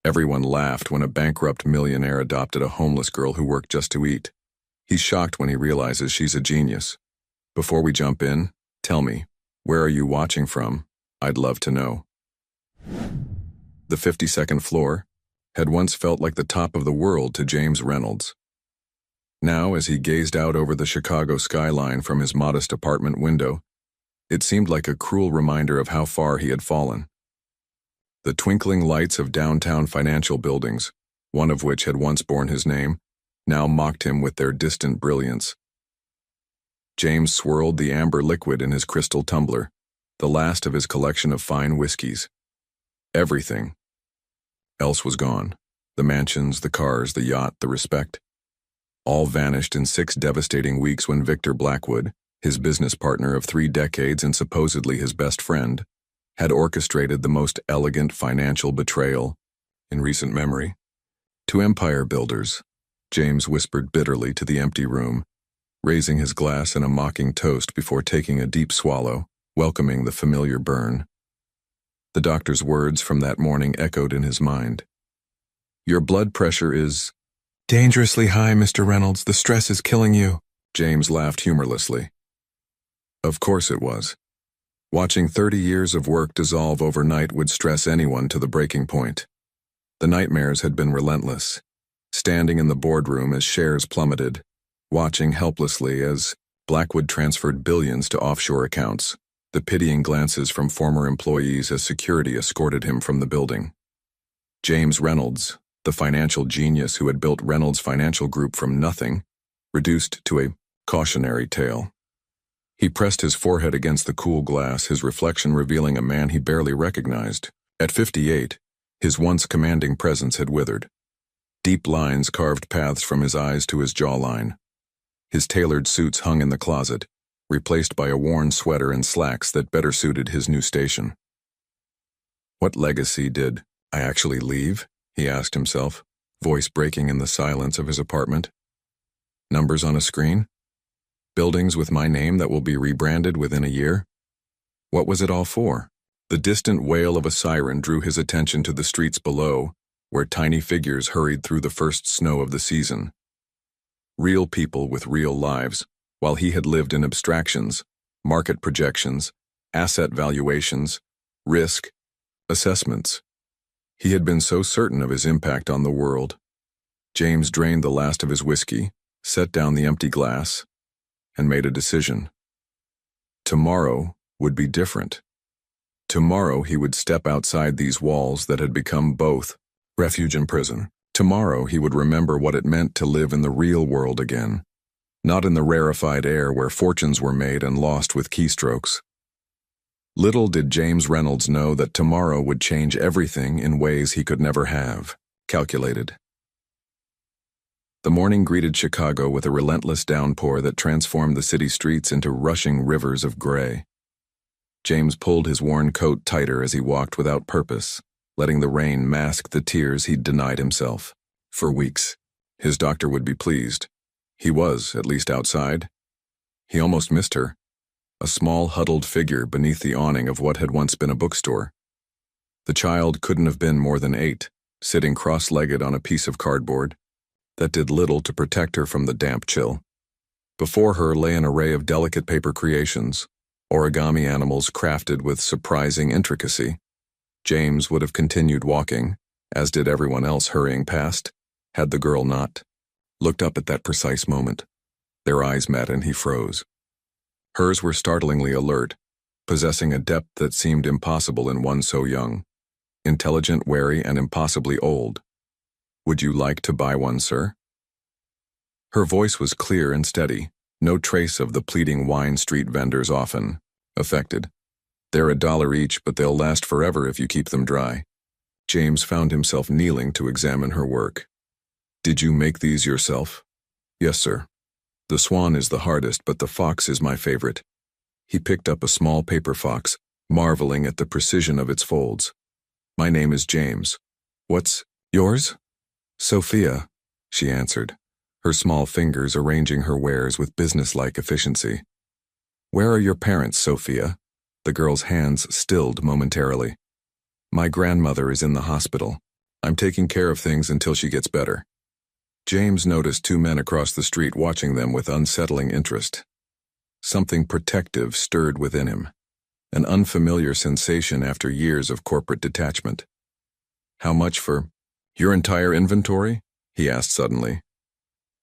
Everyone laughed when a bankrupt millionaire adopted a homeless girl who worked just to eat. He's shocked when he realizes she's a genius. Before we jump in, tell me, where are you watching from? I'd love to know. The 52nd floor had once felt like the top of the world to James Reynolds. Now, as he gazed out over the Chicago skyline from his modest apartment window, it seemed like a cruel reminder of how far he had fallen. The twinkling lights of downtown financial buildings, one of which had once borne his name, now mocked him with their distant brilliance. James swirled the amber liquid in his crystal tumbler, the last of his collection of fine whiskeys. Everything else was gone. The mansions, the cars, the yacht, the respect. All vanished in 6 devastating weeks when Victor Blackwood, his business partner of 3 decades and supposedly his best friend, had orchestrated the most elegant financial betrayal in recent memory. To empire builders, James whispered bitterly to the empty room, raising his glass in a mocking toast before taking a deep swallow, welcoming the familiar burn. The doctor's words from that morning echoed in his mind. Your blood pressure is dangerously high, Mr. Reynolds. The stress is killing you. James laughed humorlessly. Of course it was. Watching 30 years of work dissolve overnight would stress anyone to the breaking point. The nightmares had been relentless, standing in the boardroom as shares plummeted, watching helplessly as Blackwood transferred billions to offshore accounts, the pitying glances from former employees as security escorted him from the building. James Reynolds, the financial genius who had built Reynolds Financial Group from nothing, reduced to a cautionary tale. He pressed his forehead against the cool glass, his reflection revealing a man he barely recognized. At 58, his once commanding presence had withered. Deep lines carved paths from his eyes to his jawline. His tailored suits hung in the closet, replaced by a worn sweater and slacks that better suited his new station. What legacy did I actually leave? He asked himself, voice breaking in the silence of his apartment. Numbers on a screen? Buildings with my name that will be rebranded within a year? What was it all for? The distant wail of a siren drew his attention to the streets below, where tiny figures hurried through the first snow of the season. Real people with real lives, while he had lived in abstractions, market projections, asset valuations, risk, assessments. He had been so certain of his impact on the world. James drained the last of his whiskey, set down the empty glass, and made a decision. Tomorrow would be different. Tomorrow he would step outside these walls that had become both refuge and prison. Tomorrow he would remember what it meant to live in the real world again, not in the rarefied air where fortunes were made and lost with keystrokes. Little did James Reynolds know that tomorrow would change everything in ways he could never have calculated. The morning greeted Chicago with a relentless downpour that transformed the city streets into rushing rivers of gray. James pulled his worn coat tighter as he walked without purpose, letting the rain mask the tears he'd denied himself. For weeks, his doctor would be pleased. He was, at least outside. He almost missed her, a small huddled figure beneath the awning of what had once been a bookstore. The child couldn't have been more than 8, sitting cross-legged on a piece of cardboard that did little to protect her from the damp chill. Before her lay an array of delicate paper creations, origami animals crafted with surprising intricacy. James would have continued walking, as did everyone else hurrying past, had the girl not looked up at that precise moment. Their eyes met and he froze. Hers were startlingly alert, possessing a depth that seemed impossible in one so young. Intelligent, wary, and impossibly old. Would you like to buy one, sir? Her voice was clear and steady, no trace of the pleading wine street vendors often affected. They're $1 each, but they'll last forever if you keep them dry. James found himself kneeling to examine her work. Did you make these yourself? Yes, sir. The swan is the hardest, but the fox is my favorite. He picked up a small paper fox, marveling at the precision of its folds. My name is James. What's yours? Sophia, she answered, her small fingers arranging her wares with businesslike efficiency. Where are your parents, Sophia? The girl's hands stilled momentarily. My grandmother is in the hospital. I'm taking care of things until she gets better. James noticed two men across the street watching them with unsettling interest. Something protective stirred within him, an unfamiliar sensation after years of corporate detachment. How much for your entire inventory? He asked suddenly.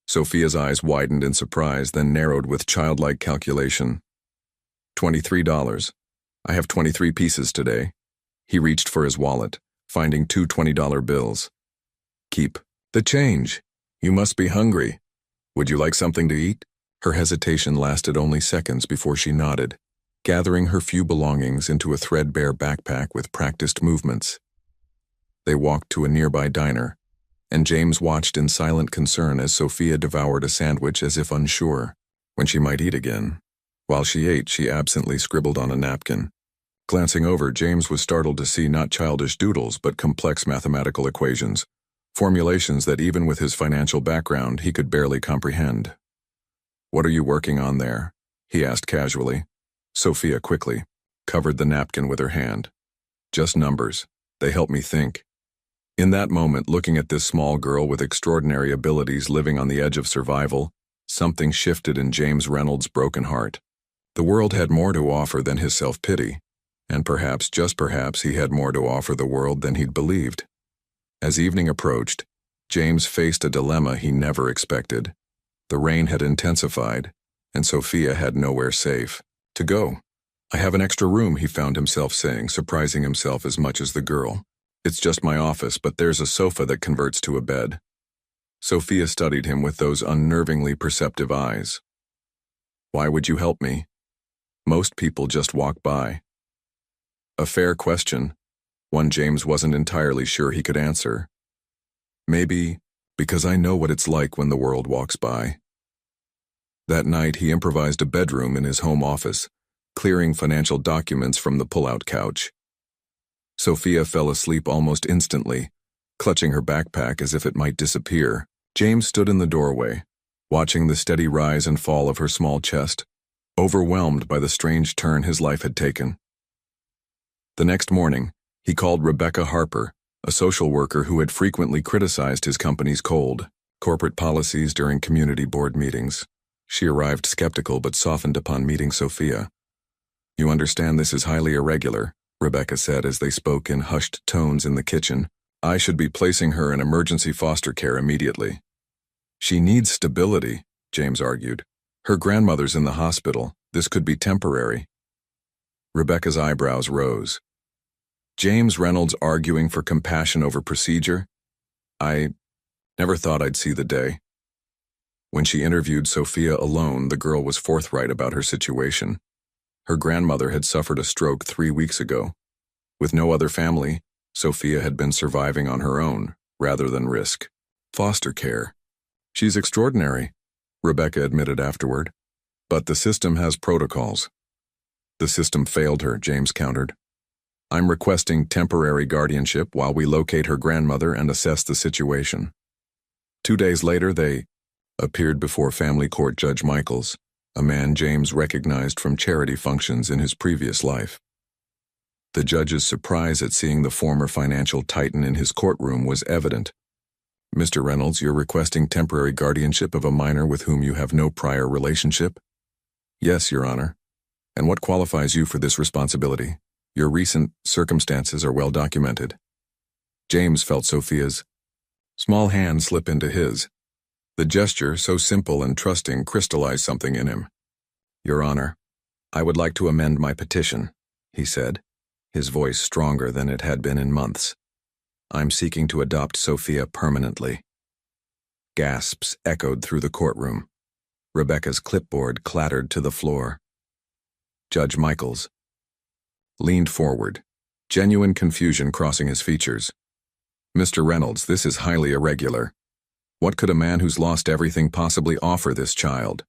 Sophia's eyes widened in surprise, then narrowed with childlike calculation. $23. I have 23 pieces today. He reached for his wallet, finding two $20 bills. Keep the change. You must be hungry. Would you like something to eat? Her hesitation lasted only seconds before she nodded, gathering her few belongings into a threadbare backpack with practiced movements. They walked to a nearby diner, and James watched in silent concern as Sophia devoured a sandwich as if unsure when she might eat again. While she ate, she absently scribbled on a napkin. Glancing over, James was startled to see not childish doodles but complex mathematical equations, formulations that even with his financial background he could barely comprehend. "What are you working on there?" he asked casually. Sophia quickly covered the napkin with her hand. "Just numbers. They help me think." In that moment, looking at this small girl with extraordinary abilities living on the edge of survival, something shifted in James Reynolds' broken heart. The world had more to offer than his self-pity, and perhaps, just perhaps, he had more to offer the world than he'd believed. As evening approached, James faced a dilemma he never expected. The rain had intensified, and Sophia had nowhere safe to go. "I have an extra room," he found himself saying, surprising himself as much as the girl. "It's just my office, but there's a sofa that converts to a bed." Sophia studied him with those unnervingly perceptive eyes. "Why would you help me? Most people just walk by." A fair question, one James wasn't entirely sure he could answer. "Maybe because I know what it's like when the world walks by." That night, he improvised a bedroom in his home office, clearing financial documents from the pull-out couch. Sophia fell asleep almost instantly, clutching her backpack as if it might disappear. James stood in the doorway, watching the steady rise and fall of her small chest, overwhelmed by the strange turn his life had taken. The next morning, he called Rebecca Harper, a social worker who had frequently criticized his company's cold corporate policies during community board meetings. She arrived skeptical but softened upon meeting Sophia. "You understand this is highly irregular," Rebecca said as they spoke in hushed tones in the kitchen. "I should be placing her in emergency foster care immediately." "She needs stability," James argued. "Her grandmother's in the hospital. This could be temporary." Rebecca's eyebrows rose. James Reynolds arguing for compassion over procedure? I never thought I'd see the day. When she interviewed Sophia alone, the girl was forthright about her situation. Her grandmother had suffered a stroke 3 weeks ago. With no other family, Sophia had been surviving on her own, rather than risk foster care. "She's extraordinary," Rebecca admitted afterward. "But the system has protocols." "The system failed her," James countered. "I'm requesting temporary guardianship while we locate her grandmother and assess the situation." 2 days later, they appeared before family court Judge Michaels, a man James recognized from charity functions in his previous life. The judge's surprise at seeing the former financial titan in his courtroom was evident. "Mr. Reynolds, you're requesting temporary guardianship of a minor with whom you have no prior relationship?" "Yes, Your Honor. And what qualifies you for this responsibility? Your recent circumstances are well documented." James felt Sophia's small hand slip into his. The gesture, so simple and trusting, crystallized something in him. "Your Honor, I would like to amend my petition," he said, his voice stronger than it had been in months. "I'm seeking to adopt Sophia permanently." Gasps echoed through the courtroom. Rebecca's clipboard clattered to the floor. Judge Michaels leaned forward, genuine confusion crossing his features. "Mr. Reynolds, this is highly irregular. What could a man who's lost everything possibly offer this child?"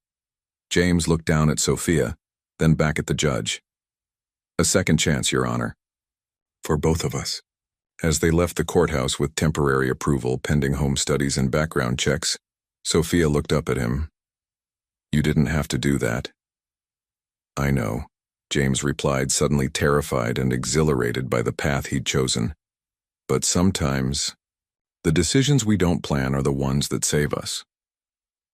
James looked down at Sophia, then back at the judge. "A second chance, Your Honor. For both of us." As they left the courthouse with temporary approval pending home studies and background checks, Sophia looked up at him. "You didn't have to do that." "I know," James replied, suddenly terrified and exhilarated by the path he'd chosen. "But sometimes The decisions we don't plan are the ones that save us.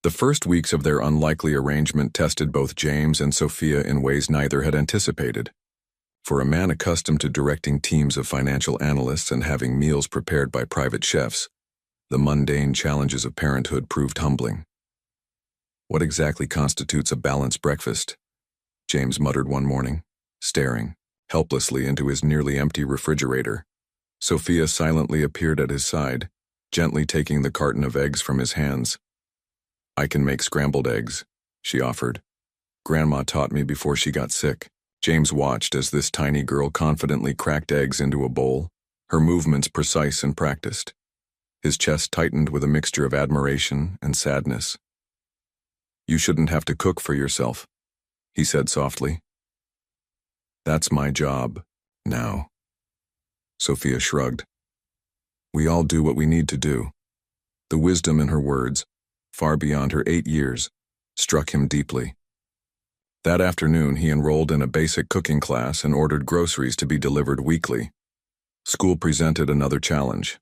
The first weeks of their unlikely arrangement tested both James and Sophia in ways neither had anticipated. For a man accustomed to directing teams of financial analysts and having meals prepared by private chefs, the mundane challenges of parenthood proved humbling. "What exactly constitutes a balanced breakfast?" James muttered one morning, staring helplessly into his nearly empty refrigerator. Sophia silently appeared at his side, gently taking the carton of eggs from his hands. "I can make scrambled eggs," she offered. "Grandma taught me before she got sick." James watched as this tiny girl confidently cracked eggs into a bowl, her movements precise and practiced. His chest tightened with a mixture of admiration and sadness. "You shouldn't have to cook for yourself," he said softly. "That's my job, now." Sophia shrugged. "We all do what we need to do." The wisdom in her words, far beyond her 8 years, struck him deeply. That afternoon he enrolled in a basic cooking class and ordered groceries to be delivered weekly. School presented another challenge.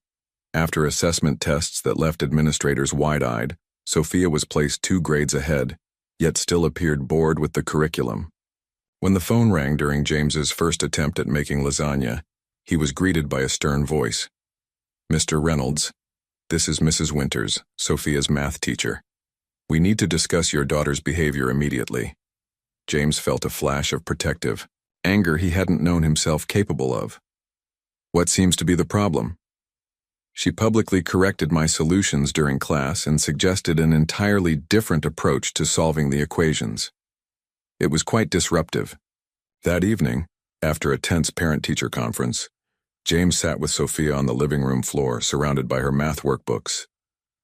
After assessment tests that left administrators wide-eyed, Sophia was placed 2 grades ahead, yet still appeared bored with the curriculum. When the phone rang during James's first attempt at making lasagna, he was greeted by a stern voice. "Mr. Reynolds, this is Mrs. Winters, Sophia's math teacher. We need to discuss your daughter's behavior immediately." James felt a flash of protective anger he hadn't known himself capable of. "What seems to be the problem?" "She publicly corrected my solutions during class and suggested an entirely different approach to solving the equations. It was quite disruptive." That evening, after a tense parent-teacher conference, James sat with Sophia on the living room floor, surrounded by her math workbooks.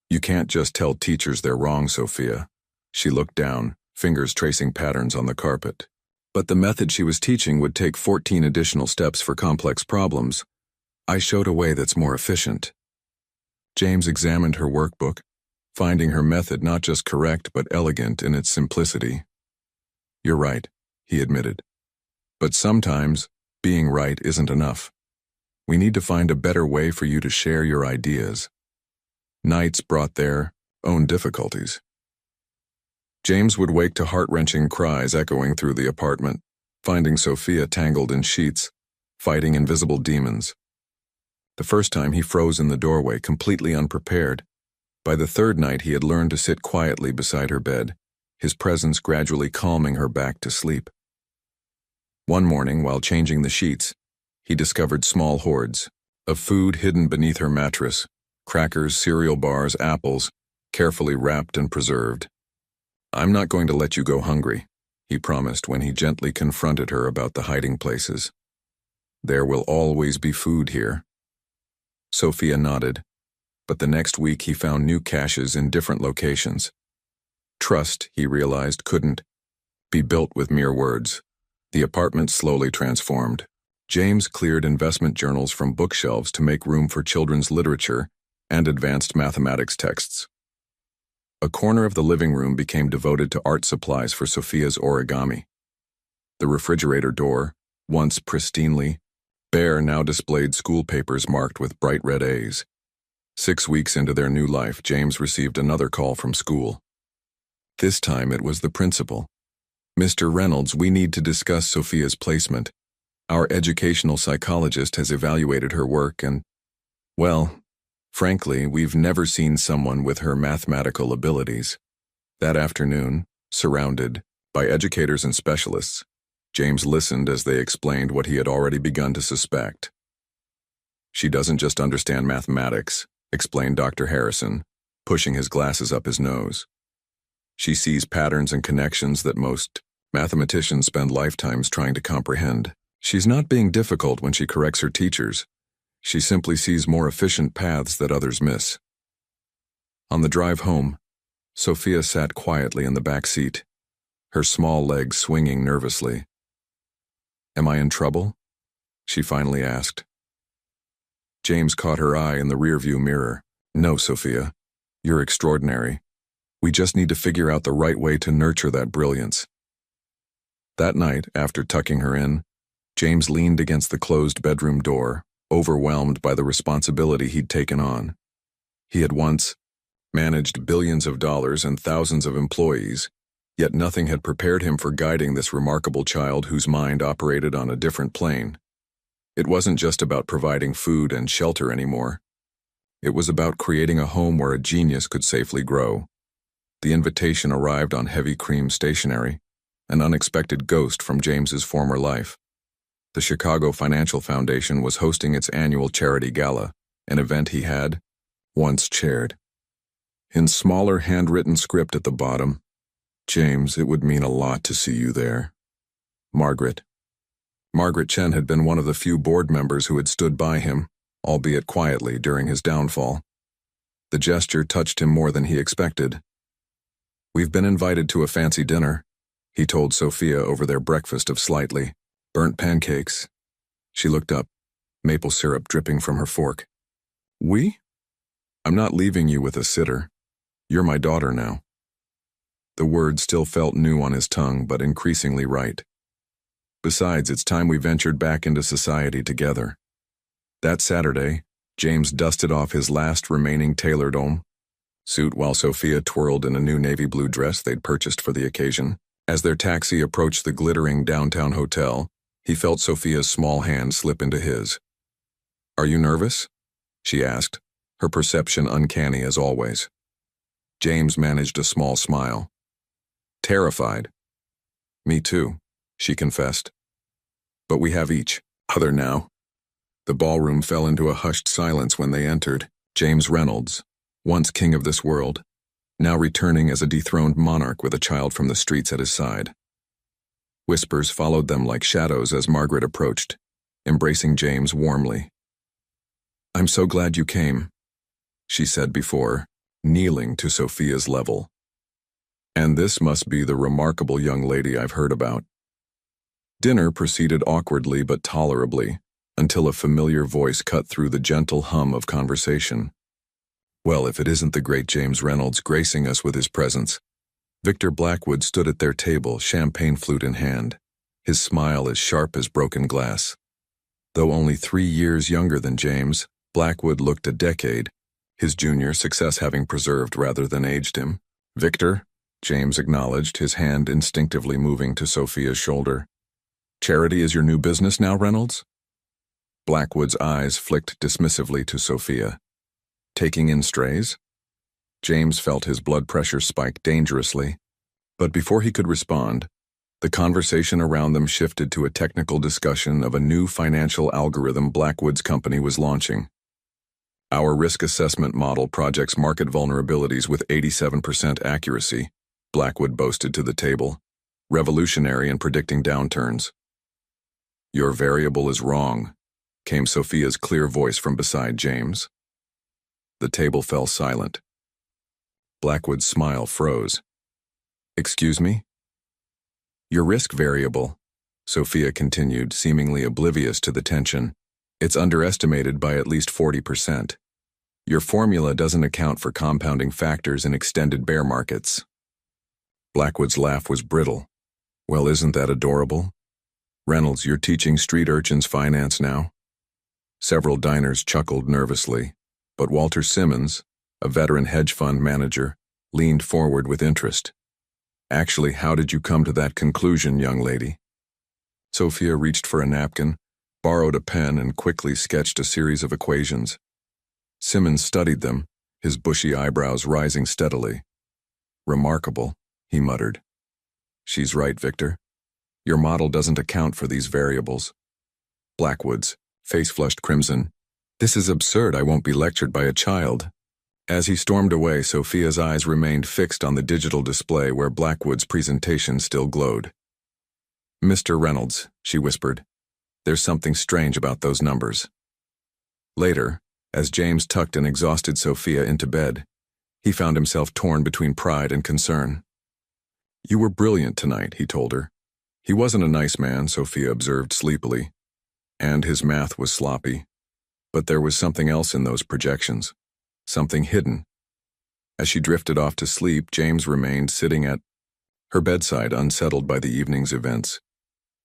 "You can't just tell teachers they're wrong, Sophia." She looked down, fingers tracing patterns on the carpet. "But the method she was teaching would take 14 additional steps for complex problems. I showed a way that's more efficient." James examined her workbook, finding her method not just correct but elegant in its simplicity. "You're right," he admitted. "But sometimes, being right isn't enough. We need to find a better way for you to share your ideas." Nights brought their own difficulties. James would wake to heart-wrenching cries echoing through the apartment, finding Sophia tangled in sheets, fighting invisible demons. The first time he froze in the doorway, completely unprepared. By the third night he had learned to sit quietly beside her bed, his presence gradually calming her back to sleep. One morning, while changing the sheets, he discovered small hoards of food hidden beneath her mattress: crackers, cereal bars, apples, carefully wrapped and preserved. "I'm not going to let you go hungry," he promised when he gently confronted her about the hiding places. "There will always be food here." Sophia nodded, but the next week he found new caches in different locations. Trust, he realized, couldn't be built with mere words. The apartment slowly transformed. James cleared investment journals from bookshelves to make room for children's literature and advanced mathematics texts. A corner of the living room became devoted to art supplies for Sophia's origami. The refrigerator door, once pristinely bare, now displayed school papers marked with bright red A's. 6 weeks into their new life, James received another call from school. This time it was the principal. "Mr. Reynolds, we need to discuss Sophia's placement. Our educational psychologist has evaluated her work and, well, frankly, we've never seen someone with her mathematical abilities." That afternoon, surrounded by educators and specialists, James listened as they explained what he had already begun to suspect. "She doesn't just understand mathematics," explained Dr. Harrison, pushing his glasses up his nose. "She sees patterns and connections that most mathematicians spend lifetimes trying to comprehend. She's not being difficult when she corrects her teachers. She simply sees more efficient paths that others miss." On the drive home, Sophia sat quietly in the back seat, her small legs swinging nervously. "Am I in trouble?" she finally asked. James caught her eye in the rearview mirror. "No, Sophia. You're extraordinary. We just need to figure out the right way to nurture that brilliance." That night, after tucking her in, James leaned against the closed bedroom door, overwhelmed by the responsibility he'd taken on. He had once managed billions of dollars and thousands of employees, yet nothing had prepared him for guiding this remarkable child whose mind operated on a different plane. It wasn't just about providing food and shelter anymore. It was about creating a home where a genius could safely grow. The invitation arrived on heavy cream stationery, an unexpected ghost from James's former life. The Chicago Financial Foundation was hosting its annual charity gala, an event he had once chaired. In smaller handwritten script at the bottom, "James, it would mean a lot to see you there. Margaret." Margaret Chen had been one of the few board members who had stood by him, albeit quietly, during his downfall. The gesture touched him more than he expected. "We've been invited to a fancy dinner," he told Sophia over their breakfast of slightly burnt pancakes. She looked up, maple syrup dripping from her fork. "We? I'm not leaving you with a sitter. You're my daughter now." The word still felt new on his tongue, but increasingly right. "Besides, it's time we ventured back into society together." That Saturday, James dusted off his last remaining tailored homme suit while Sophia twirled in a new navy blue dress they'd purchased for the occasion. As their taxi approached the glittering downtown hotel, he felt Sophia's small hand slip into his. "Are you nervous?" she asked, her perception uncanny as always. James managed a small smile. "Terrified." "Me too," she confessed. "But we have each other now." The ballroom fell into a hushed silence when they entered. James Reynolds, once king of this world, now returning as a dethroned monarch with a child from the streets at his side. Whispers followed them like shadows as Margaret approached, embracing James warmly. "I'm so glad you came," she said before, kneeling to Sophia's level. "And this must be the remarkable young lady I've heard about." Dinner proceeded awkwardly but tolerably, until a familiar voice cut through the gentle hum of conversation. "Well, if it isn't the great James Reynolds gracing us with his presence." Victor Blackwood stood at their table, champagne flute in hand, his smile as sharp as broken glass. Though only 3 years younger than James, Blackwood looked a decade, his junior success having preserved rather than aged him. "Victor," James acknowledged, his hand instinctively moving to Sophia's shoulder. "Charity is your new business now, Reynolds?" Blackwood's eyes flicked dismissively to Sophia. "Taking in strays?" James felt his blood pressure spike dangerously, but before he could respond, the conversation around them shifted to a technical discussion of a new financial algorithm Blackwood's company was launching. "Our risk assessment model projects market vulnerabilities with 87% accuracy," Blackwood boasted to the table, "revolutionary in predicting downturns." "Your variable is wrong," came Sophia's clear voice from beside James. The table fell silent. Blackwood's smile froze. "Excuse me?" "Your risk variable," Sophia continued, seemingly oblivious to the tension. "It's underestimated by at least 40%. Your formula doesn't account for compounding factors in extended bear markets." Blackwood's laugh was brittle. "Well, isn't that adorable? Reynolds, you're teaching street urchins finance now?" Several diners chuckled nervously, but Walter Simmons, a veteran hedge fund manager, leaned forward with interest. "Actually, how did you come to that conclusion, young lady?" Sophia reached for a napkin, borrowed a pen, and quickly sketched a series of equations. Simmons studied them, his bushy eyebrows rising steadily. "Remarkable," he muttered. "She's right, Victor. Your model doesn't account for these variables." Blackwood's face flushed crimson. "This is absurd. I won't be lectured by a child." As he stormed away, Sophia's eyes remained fixed on the digital display where Blackwood's presentation still glowed. "Mr. Reynolds," she whispered, "there's something strange about those numbers." Later, as James tucked an exhausted Sophia into bed, he found himself torn between pride and concern. "You were brilliant tonight," he told her. "He wasn't a nice man," Sophia observed sleepily, "and his math was sloppy. But there was something else in those projections. Something hidden." As she drifted off to sleep, James remained sitting at her bedside, unsettled by the evening's events.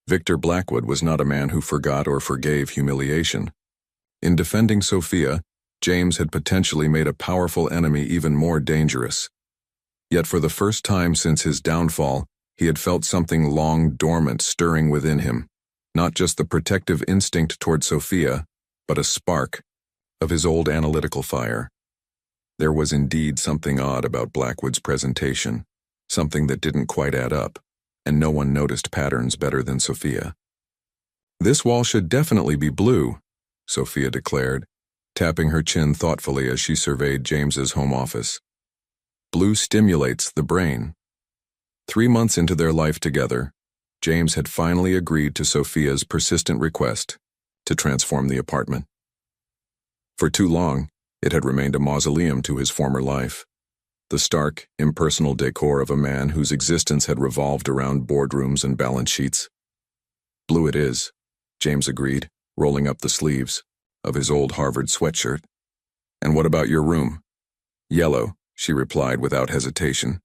Victor Blackwood was not a man who forgot or forgave humiliation. In defending Sophia, James had potentially made a powerful enemy even more dangerous. Yet for the first time since his downfall, he had felt something long dormant stirring within him, not just the protective instinct toward Sophia, but a spark of his old analytical fire. There was indeed something odd about Blackwood's presentation, something that didn't quite add up, and no one noticed patterns better than Sophia. "This wall should definitely be blue," Sophia declared, tapping her chin thoughtfully as she surveyed James's home office. "Blue stimulates the brain." 3 months into their life together, James had finally agreed to Sophia's persistent request to transform the apartment. For too long, it had remained a mausoleum to his former life, the stark, impersonal decor of a man whose existence had revolved around boardrooms and balance sheets. "Blue it is," James agreed, rolling up the sleeves of his old Harvard sweatshirt. "And what about your room?" "Yellow," she replied without hesitation.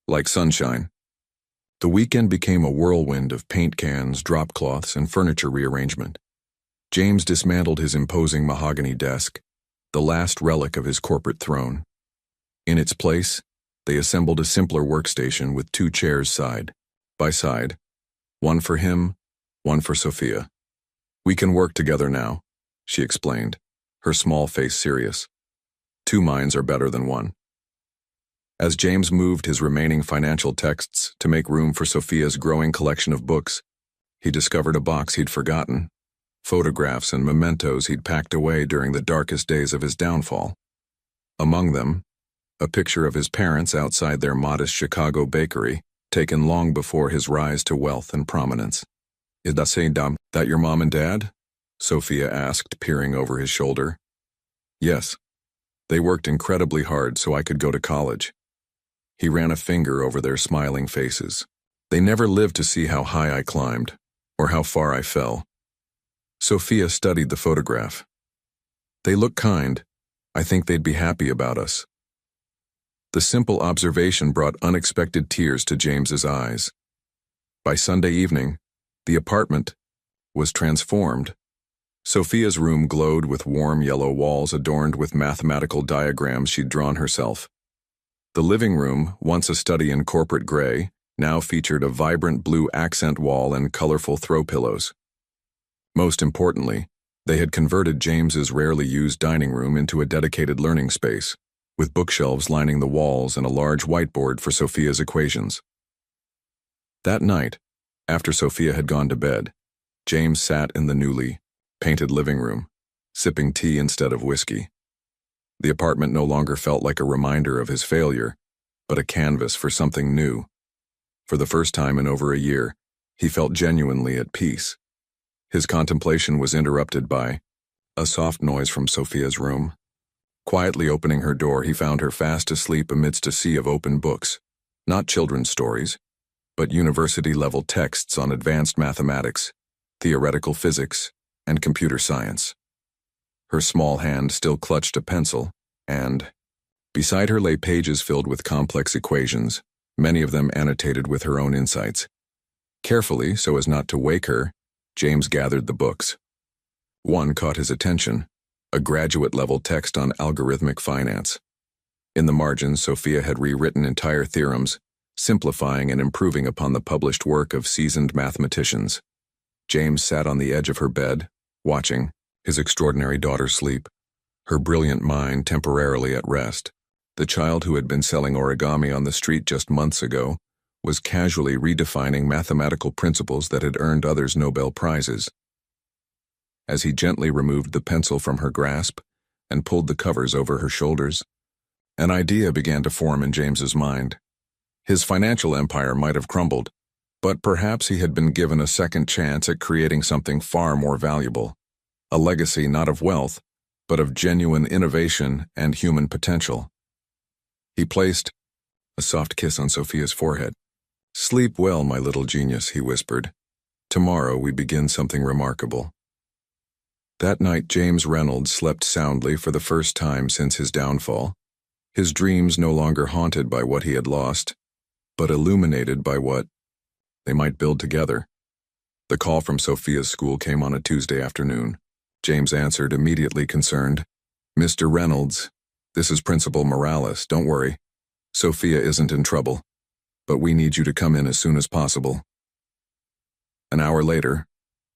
"Like sunshine." The weekend became a whirlwind of paint cans, drop cloths, and furniture rearrangement. James dismantled his imposing mahogany desk, the last relic of his corporate throne. In its place, they assembled a simpler workstation with 2 chairs side by side, one for him, one for Sophia. "We can work together now," she explained, her small face serious. "2 minds are better than one." As James moved his remaining financial texts to make room for Sophia's growing collection of books, he discovered a box he'd forgotten, photographs and mementos he'd packed away during the darkest days of his downfall. Among them, a picture of his parents outside their modest Chicago bakery, taken long before his rise to wealth and prominence. "Is that your mom and dad?" Sophia asked, peering over his shoulder. "Yes. They worked incredibly hard so I could go to college." He ran a finger over their smiling faces. "They never lived to see how high I climbed, or how far I fell." Sophia studied the photograph. "They look kind. I think they'd be happy about us." The simple observation brought unexpected tears to James's eyes. By Sunday evening, the apartment was transformed. Sophia's room glowed with warm yellow walls adorned with mathematical diagrams she'd drawn herself. The living room, once a study in corporate gray, now featured a vibrant blue accent wall and colorful throw pillows. Most importantly, they had converted James's rarely used dining room into a dedicated learning space, with bookshelves lining the walls and a large whiteboard for Sophia's equations. That night, after Sophia had gone to bed, James sat in the newly painted living room, sipping tea instead of whiskey. The apartment no longer felt like a reminder of his failure, but a canvas for something new. For the first time in over a year, he felt genuinely at peace. His contemplation was interrupted by a soft noise from Sophia's room. Quietly opening her door, he found her fast asleep amidst a sea of open books, not children's stories, but university-level texts on advanced mathematics, theoretical physics, and computer science. Her small hand still clutched a pencil, and beside her lay pages filled with complex equations, many of them annotated with her own insights. Carefully, so as not to wake her, James gathered the books. One caught his attention, a graduate-level text on algorithmic finance. In the margins, Sophia had rewritten entire theorems, simplifying and improving upon the published work of seasoned mathematicians. James sat on the edge of her bed, watching his extraordinary daughter sleep, her brilliant mind temporarily at rest. The child who had been selling origami on the street just months ago was casually redefining mathematical principles that had earned others Nobel Prizes. As he gently removed the pencil from her grasp and pulled the covers over her shoulders, an idea began to form in James's mind. His financial empire might have crumbled, but perhaps he had been given a second chance at creating something far more valuable, a legacy not of wealth, but of genuine innovation and human potential. He placed a soft kiss on Sophia's forehead. "Sleep well, my little genius," he whispered. "Tomorrow we begin something remarkable." That night, James Reynolds slept soundly for the first time since his downfall, his dreams no longer haunted by what he had lost, but illuminated by what they might build together. The call from Sophia's school came on a Tuesday afternoon. James answered, immediately concerned. Mr. Reynolds, this is Principal Morales. Don't worry. Sophia isn't in trouble, but we need you to come in as soon as possible. An hour later,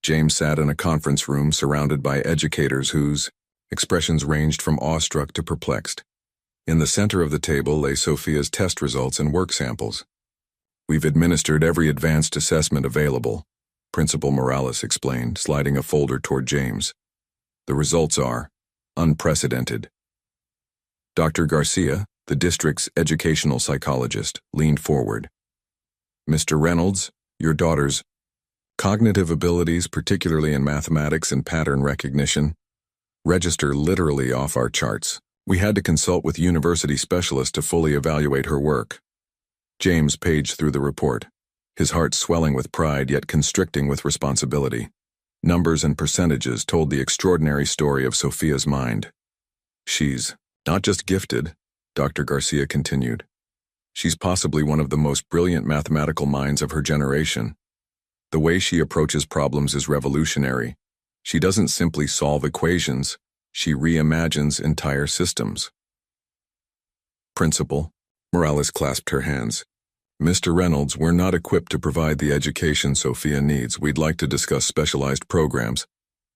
James sat in a conference room surrounded by educators whose expressions ranged from awestruck to perplexed. In the center of the table lay Sophia's test results and work samples. We've administered every advanced assessment available, Principal Morales explained, sliding a folder toward James. The results are unprecedented. Dr. Garcia, the district's educational psychologist, leaned forward. Mr. Reynolds, your daughter's cognitive abilities, particularly in mathematics and pattern recognition, register literally off our charts. We had to consult with university specialists to fully evaluate her work. James paged through the report, his heart swelling with pride yet constricting with responsibility. Numbers and percentages told the extraordinary story of Sophia's mind. She's not just gifted, Dr. Garcia continued. She's possibly one of the most brilliant mathematical minds of her generation. The way she approaches problems is revolutionary. She doesn't simply solve equations, she reimagines entire systems. Principal, Morales clasped her hands. Mr. Reynolds, we're not equipped to provide the education Sophia needs. We'd like to discuss specialized programs,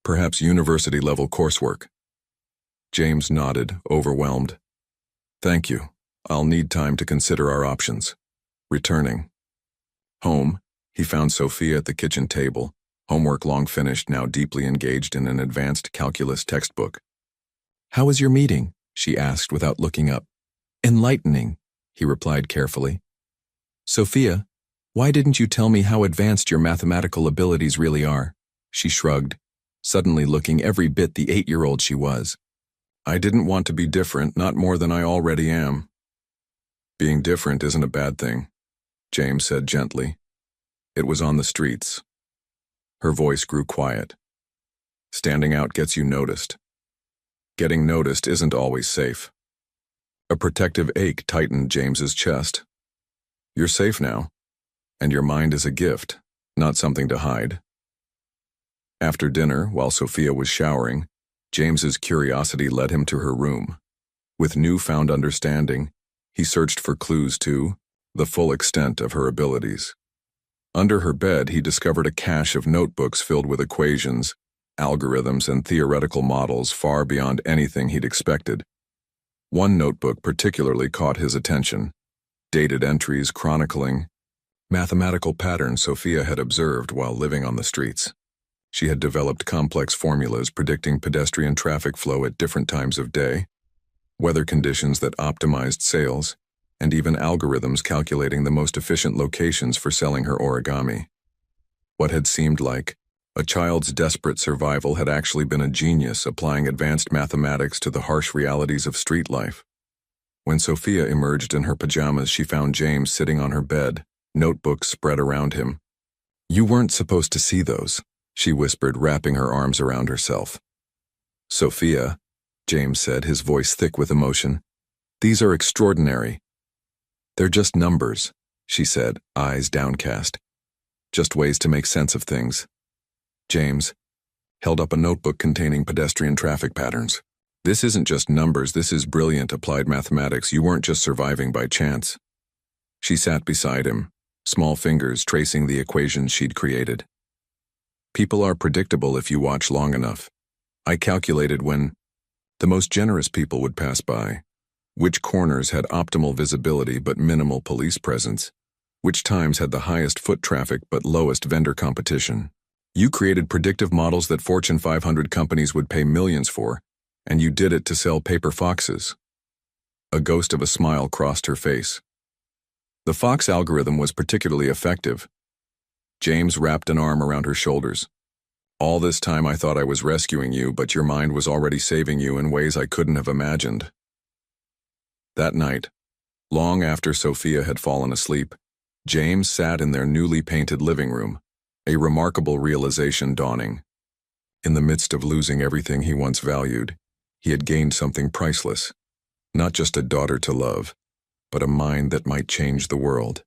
perhaps university-level coursework. James nodded, overwhelmed. Thank you. I'll need time to consider our options. Returning home, he found Sophia at the kitchen table, homework long finished, now deeply engaged in an advanced calculus textbook. How was your meeting? She asked without looking up. Enlightening, he replied carefully. Sophia, why didn't you tell me how advanced your mathematical abilities really are? She shrugged, suddenly looking every bit the 8-year-old she was. I didn't want to be different, not more than I already am. Being different isn't a bad thing, James said gently. It was on the streets. Her voice grew quiet. Standing out gets you noticed. Getting noticed isn't always safe. A protective ache tightened James's chest. You're safe now, and your mind is a gift, not something to hide. After dinner, while Sophia was showering, James's curiosity led him to her room. With newfound understanding, he searched for clues to the full extent of her abilities. Under her bed, he discovered a cache of notebooks filled with equations, algorithms, and theoretical models far beyond anything he'd expected. One notebook particularly caught his attention, dated entries chronicling mathematical patterns Sophia had observed while living on the streets. She had developed complex formulas predicting pedestrian traffic flow at different times of day, weather conditions that optimized sales, and even algorithms calculating the most efficient locations for selling her origami. What had seemed like a child's desperate survival had actually been a genius applying advanced mathematics to the harsh realities of street life. When Sophia emerged in her pajamas, she found James sitting on her bed, notebooks spread around him. You weren't supposed to see those, she whispered, wrapping her arms around herself. Sophia, James said, his voice thick with emotion, these are extraordinary. They're just numbers, she said, eyes downcast. Just ways to make sense of things. James held up a notebook containing pedestrian traffic patterns. This isn't just numbers, this is brilliant applied mathematics. You weren't just surviving by chance. She sat beside him, small fingers tracing the equations she'd created. People are predictable if you watch long enough. I calculated when the most generous people would pass by, which corners had optimal visibility but minimal police presence, which times had the highest foot traffic but lowest vendor competition. You created predictive models that Fortune 500 companies would pay millions for, and you did it to sell paper foxes. A ghost of a smile crossed her face. The fox algorithm was particularly effective. James wrapped an arm around her shoulders. All this time I thought I was rescuing you, but your mind was already saving you in ways I couldn't have imagined. That night, long after Sophia had fallen asleep, James sat in their newly painted living room, a remarkable realization dawning. In the midst of losing everything he once valued, he had gained something priceless, not just a daughter to love, but a mind that might change the world.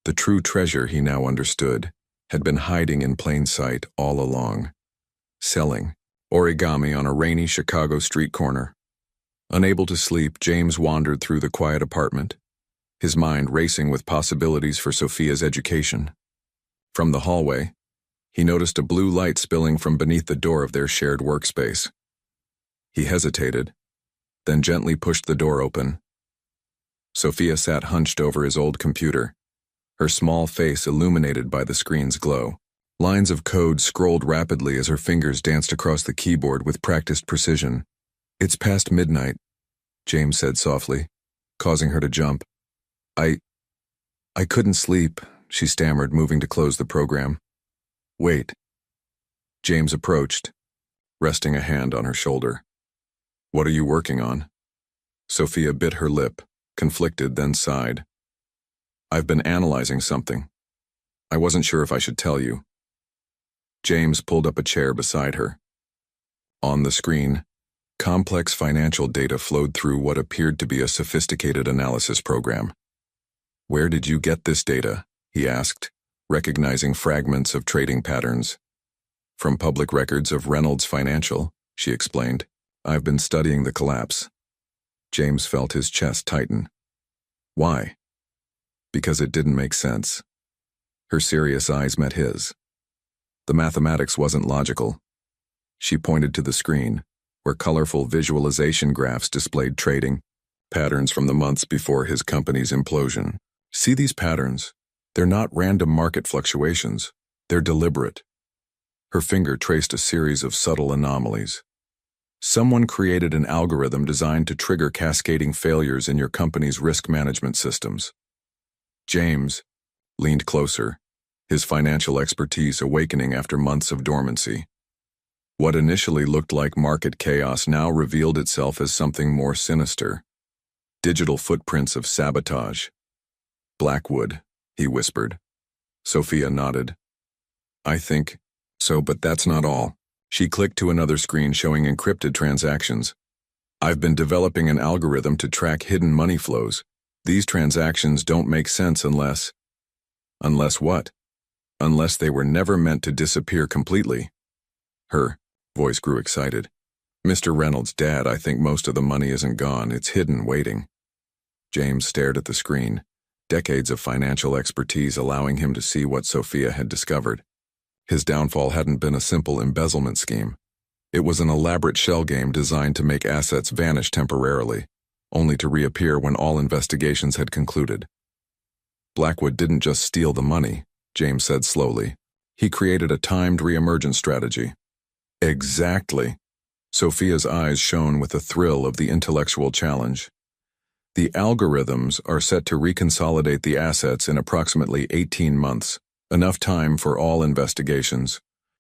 The true treasure, he now understood, had been hiding in plain sight all along, selling Origami on a rainy Chicago street corner. Unable to sleep, James wandered through the quiet apartment, his mind racing with possibilities for Sophia's education. From the hallway, he noticed a blue light spilling from beneath the door of their shared workspace. He hesitated, then gently pushed the door open. Sophia sat hunched over his old computer, her small face illuminated by the screen's glow. Lines of code scrolled rapidly as her fingers danced across the keyboard with practiced precision. "It's past midnight," James said softly, causing her to jump. I couldn't sleep," she stammered, moving to close the program. "Wait." James approached, resting a hand on her shoulder. "What are you working on?" Sophia bit her lip, conflicted, then sighed. "I've been analyzing something. I wasn't sure if I should tell you." James pulled up a chair beside her. On the screen, complex financial data flowed through what appeared to be a sophisticated analysis program. "Where did you get this data?" he asked, recognizing fragments of trading patterns. "From public records of Reynolds Financial," she explained. "I've been studying the collapse." James felt his chest tighten. "Why?" "Because it didn't make sense." Her serious eyes met his. The mathematics wasn't logical. She pointed to the screen, where colorful visualization graphs displayed trading patterns from the months before his company's implosion. "See these patterns? They're not random market fluctuations. They're deliberate." Her finger traced a series of subtle anomalies. "Someone created an algorithm designed to trigger cascading failures in your company's risk management systems." James leaned closer, his financial expertise awakening after months of dormancy. What initially looked like market chaos now revealed itself as something more sinister. Digital footprints of sabotage. "Blackwood," he whispered. Sophia nodded. "I think so, but that's not all." She clicked to another screen showing encrypted transactions. "I've been developing an algorithm to track hidden money flows. These transactions don't make sense unless..." "Unless what?" "Unless they were never meant to disappear completely." Her voice grew excited. "Mr. Reynolds' dad, I think most of the money isn't gone. It's hidden, waiting." James stared at the screen, decades of financial expertise allowing him to see what Sophia had discovered. His downfall hadn't been a simple embezzlement scheme. It was an elaborate shell game designed to make assets vanish temporarily, only to reappear when all investigations had concluded. "Blackwood didn't just steal the money," James said slowly. "He created a timed reemergence strategy." "Exactly." Sophia's eyes shone with the thrill of the intellectual challenge. "The algorithms are set to reconsolidate the assets in approximately 18 months, enough time for all investigations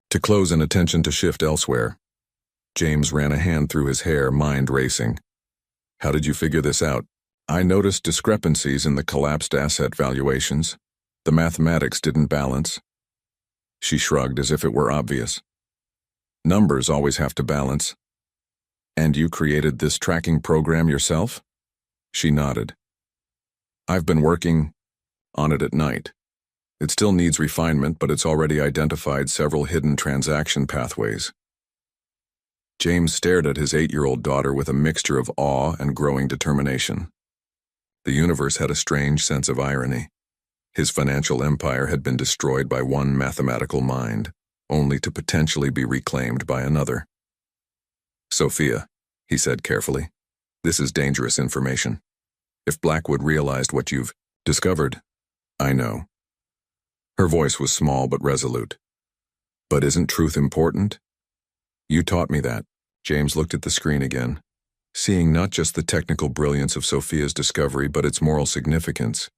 to close and attention to shift elsewhere." James ran a hand through his hair, mind racing. "How did you figure this out?" "I noticed discrepancies in the collapsed asset valuations. The mathematics didn't balance." She shrugged as if it were obvious. "Numbers always have to balance." "And you created this tracking program yourself?" She nodded. "I've been working on it at night. It still needs refinement, but it's already identified several hidden transaction pathways." James stared at his 8-year-old daughter with a mixture of awe and growing determination. The universe had a strange sense of irony. His financial empire had been destroyed by one mathematical mind, only to potentially be reclaimed by another. "Sophia," he said carefully, "this is dangerous information. If Blackwood realized what you've discovered..." "I know." Her voice was small but resolute. "But isn't truth important? You taught me that." James looked at the screen again, seeing not just the technical brilliance of Sophia's discovery but its moral significance.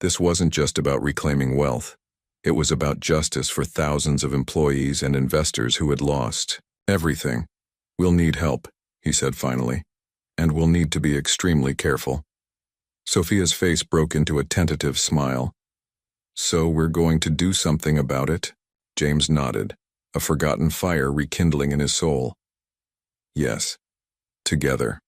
This wasn't just about reclaiming wealth. It was about justice for thousands of employees and investors who had lost everything. "We'll need help," he said finally, "and we'll need to be extremely careful." Sophia's face broke into a tentative smile. "So we're going to do something about it?" James nodded, a forgotten fire rekindling in his soul. "Yes, together."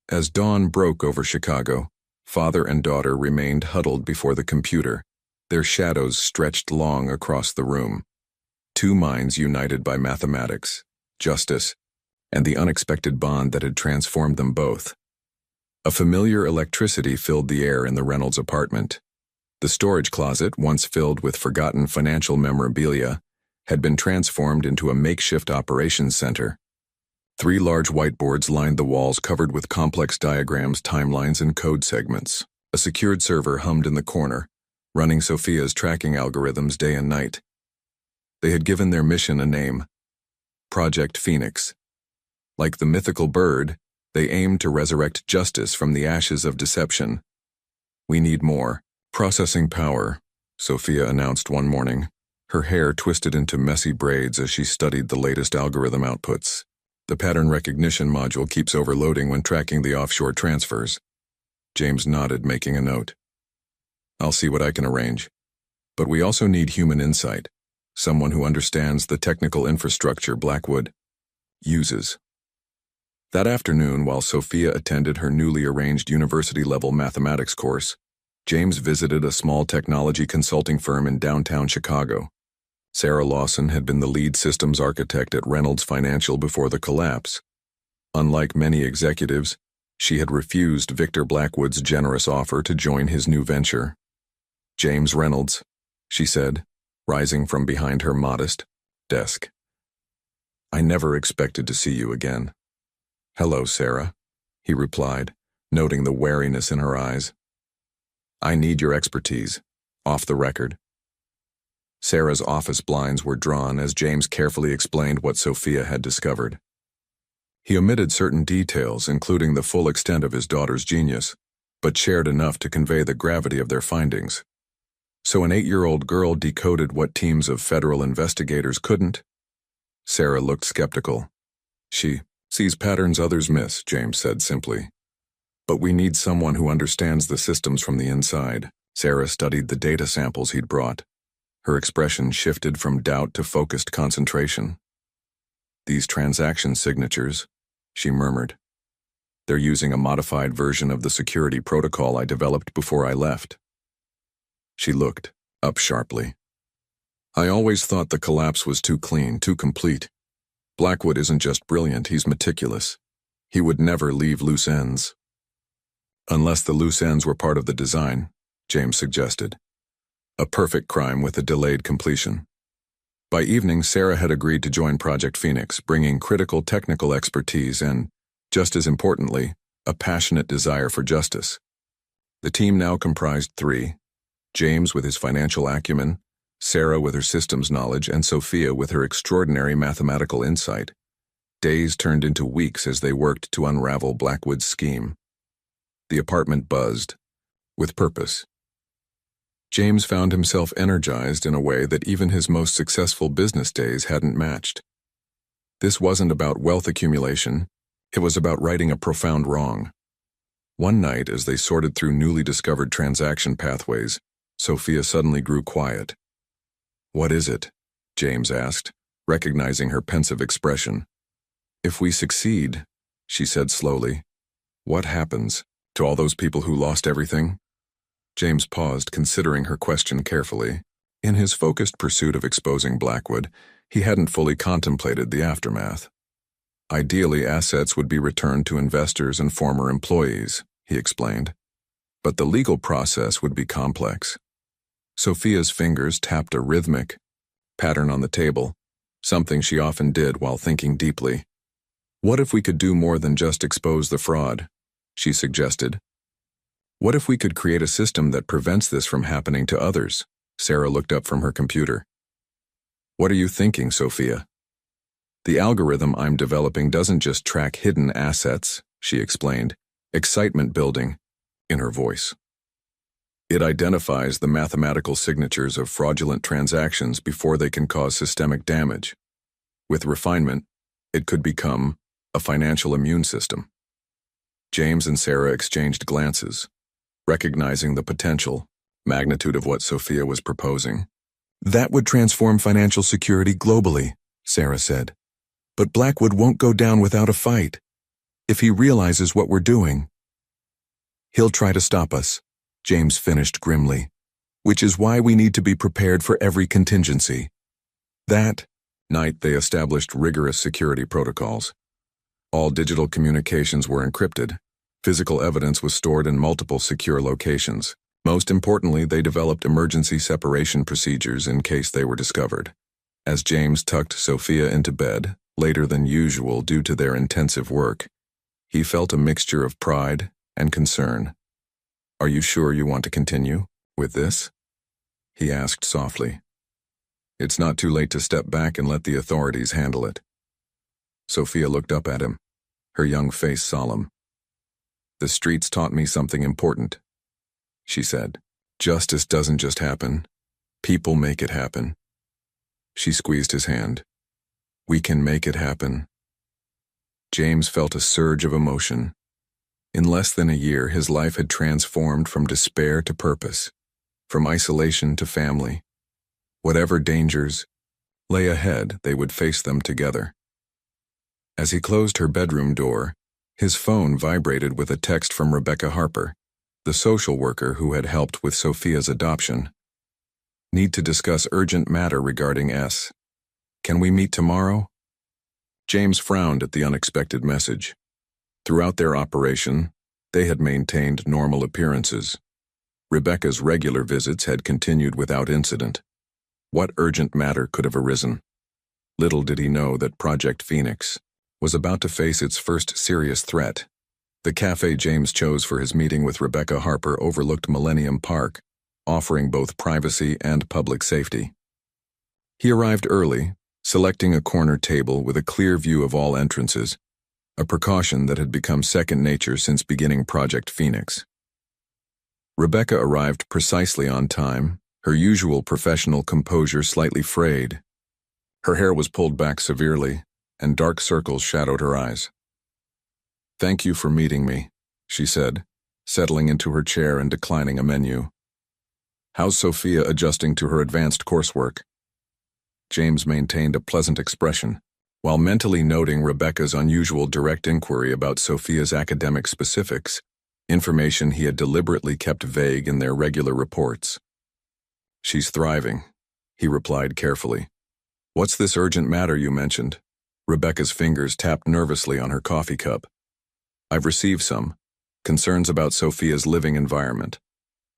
As dawn broke over Chicago, father and daughter remained huddled before the computer, their shadows stretched long across the room. Two minds united by mathematics, justice, and the unexpected bond that had transformed them both. A familiar electricity filled the air in the Reynolds apartment. The storage closet, once filled with forgotten financial memorabilia, had been transformed into a makeshift operations center. 3 large whiteboards lined the walls covered with complex diagrams, timelines, and code segments. A secured server hummed in the corner, running Sophia's tracking algorithms day and night. They had given their mission a name: Project Phoenix. Like the mythical bird, they aimed to resurrect justice from the ashes of deception. "We need more processing power," Sophia announced one morning, her hair twisted into messy braids as she studied the latest algorithm outputs. "The pattern recognition module keeps overloading when tracking the offshore transfers." James nodded, making a note. "I'll see what I can arrange. But we also need human insight, someone who understands the technical infrastructure Blackwood uses." That afternoon, while Sophia attended her newly arranged university-level mathematics course, James visited a small technology consulting firm in downtown Chicago. Sarah Lawson had been the lead systems architect at Reynolds Financial before the collapse. Unlike many executives, she had refused Victor Blackwood's generous offer to join his new venture. "James Reynolds," she said, rising from behind her modest desk. "I never expected to see you again." "Hello, Sarah," he replied, noting the wariness in her eyes. "I need your expertise, off the record." Sarah's office blinds were drawn as James carefully explained what Sophia had discovered. He omitted certain details, including the full extent of his daughter's genius, but shared enough to convey the gravity of their findings. So an 8-year-old girl decoded what teams of federal investigators couldn't? Sarah looked skeptical. "She sees patterns others miss," James said simply. "But we need someone who understands the systems from the inside." Sarah studied the data samples he'd brought. Her expression shifted from doubt to focused concentration. "These transaction signatures," she murmured. "They're using a modified version of the security protocol I developed before I left." She looked up sharply. "I always thought the collapse was too clean, too complete. Blackwood isn't just brilliant, he's meticulous. He would never leave loose ends." "Unless the loose ends were part of the design," James suggested. "A perfect crime with a delayed completion." By evening, Sarah had agreed to join Project Phoenix, bringing critical technical expertise and, just as importantly, a passionate desire for justice. The team now comprised 3: James with his financial acumen, Sarah with her systems knowledge, and Sophia with her extraordinary mathematical insight. Days turned into weeks as they worked to unravel Blackwood's scheme. The apartment buzzed with purpose. James found himself energized in a way that even his most successful business days hadn't matched. This wasn't about wealth accumulation, it was about righting a profound wrong. One night, as they sorted through newly discovered transaction pathways, Sophia suddenly grew quiet. "What is it?" James asked, recognizing her pensive expression. "If we succeed," she said slowly, "what happens to all those people who lost everything?" James paused, considering her question carefully. In his focused pursuit of exposing Blackwood, he hadn't fully contemplated the aftermath. "Ideally, assets would be returned to investors and former employees," he explained. "But the legal process would be complex." Sophia's fingers tapped a rhythmic pattern on the table, something she often did while thinking deeply. "What if we could do more than just expose the fraud?" she suggested. "What if we could create a system that prevents this from happening to others?" Sarah looked up from her computer. "What are you thinking, Sophia?" "The algorithm I'm developing doesn't just track hidden assets," she explained, excitement building in her voice. "It identifies the mathematical signatures of fraudulent transactions before they can cause systemic damage. With refinement, it could become a financial immune system." James and Sarah exchanged glances, recognizing the potential magnitude of what Sophia was proposing. "That would transform financial security globally," Sarah said. "But Blackwood won't go down without a fight. If he realizes what we're doing, he'll try to stop us," James finished grimly, "which is why we need to be prepared for every contingency." That Night, they established rigorous security protocols. All digital communications were encrypted. Physical evidence was stored in multiple secure locations. Most importantly, they developed emergency separation procedures in case they were discovered. As James tucked Sophia into bed, later than usual due to their intensive work, he felt a mixture of pride and concern. "Are you sure you want to continue with this?" he asked softly. "It's not too late to step back and let the authorities handle it." Sophia looked up at him, her young face solemn. "The streets taught me something important," she said. "Justice doesn't just happen. People make it happen." She squeezed his hand. "We can make it happen." James felt a surge of emotion. In less than a year, his life had transformed from despair to purpose, from isolation to family. Whatever dangers lay ahead, they would face them together. As he closed her bedroom door, his phone vibrated with a text from Rebecca Harper, the social worker who had helped with Sophia's adoption. "Need to discuss urgent matter regarding S. Can we meet tomorrow?" James frowned at the unexpected message. Throughout their operation, they had maintained normal appearances. Rebecca's regular visits had continued without incident. What urgent matter could have arisen? Little did he know that Project Phoenix was about to face its first serious threat. The cafe James chose for his meeting with Rebecca Harper overlooked Millennium Park, offering both privacy and public safety. He arrived early, selecting a corner table with a clear view of all entrances, a precaution that had become second nature since beginning Project Phoenix. Rebecca arrived precisely on time, her usual professional composure slightly frayed. Her hair was pulled back severely, and dark circles shadowed her eyes. "Thank you for meeting me," she said, settling into her chair and declining a menu. "How's Sophia adjusting to her advanced coursework?" James maintained a pleasant expression, while mentally noting Rebecca's unusual direct inquiry about Sophia's academic specifics, information he had deliberately kept vague in their regular reports. "She's thriving," he replied carefully. "What's this urgent matter you mentioned?" Rebecca's fingers tapped nervously on her coffee cup. "I've received some concerns about Sophia's living environment.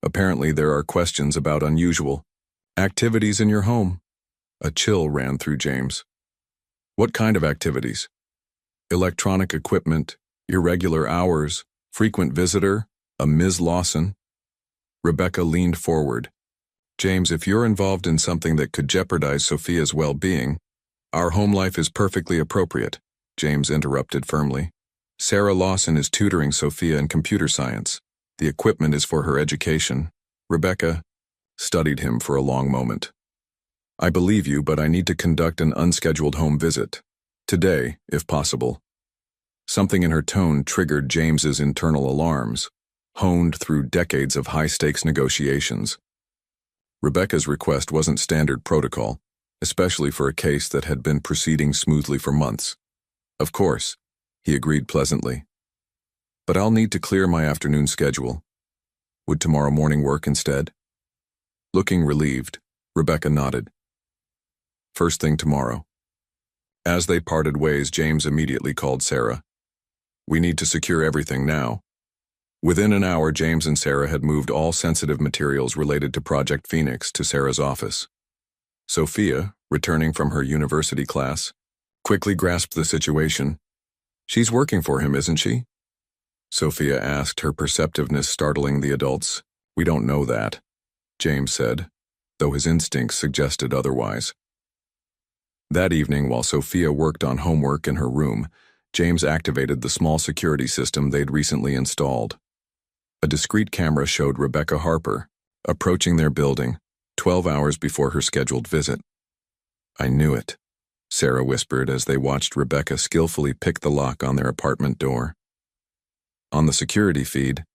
Apparently there are questions about unusual activities in your home." A chill ran through James. "What kind of activities?" "Electronic equipment, irregular hours, frequent visitor, a Ms. Lawson." Rebecca leaned forward. "James, if you're involved in something that could jeopardize Sophia's well-being, our home life is perfectly appropriate," James interrupted firmly. "Sarah Lawson is tutoring Sophia in computer science. The equipment is for her education." Rebecca studied him for a long moment. "I believe you, but I need to conduct an unscheduled home visit. Today, if possible." Something in her tone triggered James's internal alarms, honed through decades of high-stakes negotiations. Rebecca's request wasn't standard protocol, especially for a case that had been proceeding smoothly for months. "Of course," he agreed pleasantly. "But I'll need to clear my afternoon schedule. Would tomorrow morning work instead?" Looking relieved, Rebecca nodded. "First thing tomorrow." As they parted ways, James immediately called Sarah. "We need to secure everything now." Within an hour, James and Sarah had moved all sensitive materials related to Project Phoenix to Sarah's office. Sophia, returning from her university class, quickly grasped the situation. "She's working for him, isn't she?" Sophia asked, her perceptiveness startling the adults. "We don't know that," James said, though his instincts suggested otherwise. That evening, while Sophia worked on homework in her room, James activated the small security system they'd recently installed. A discreet camera showed Rebecca Harper approaching their building 12 hours before her scheduled visit. "I knew it," Sarah whispered as they watched Rebecca skillfully pick the lock on their apartment door. On the security feed,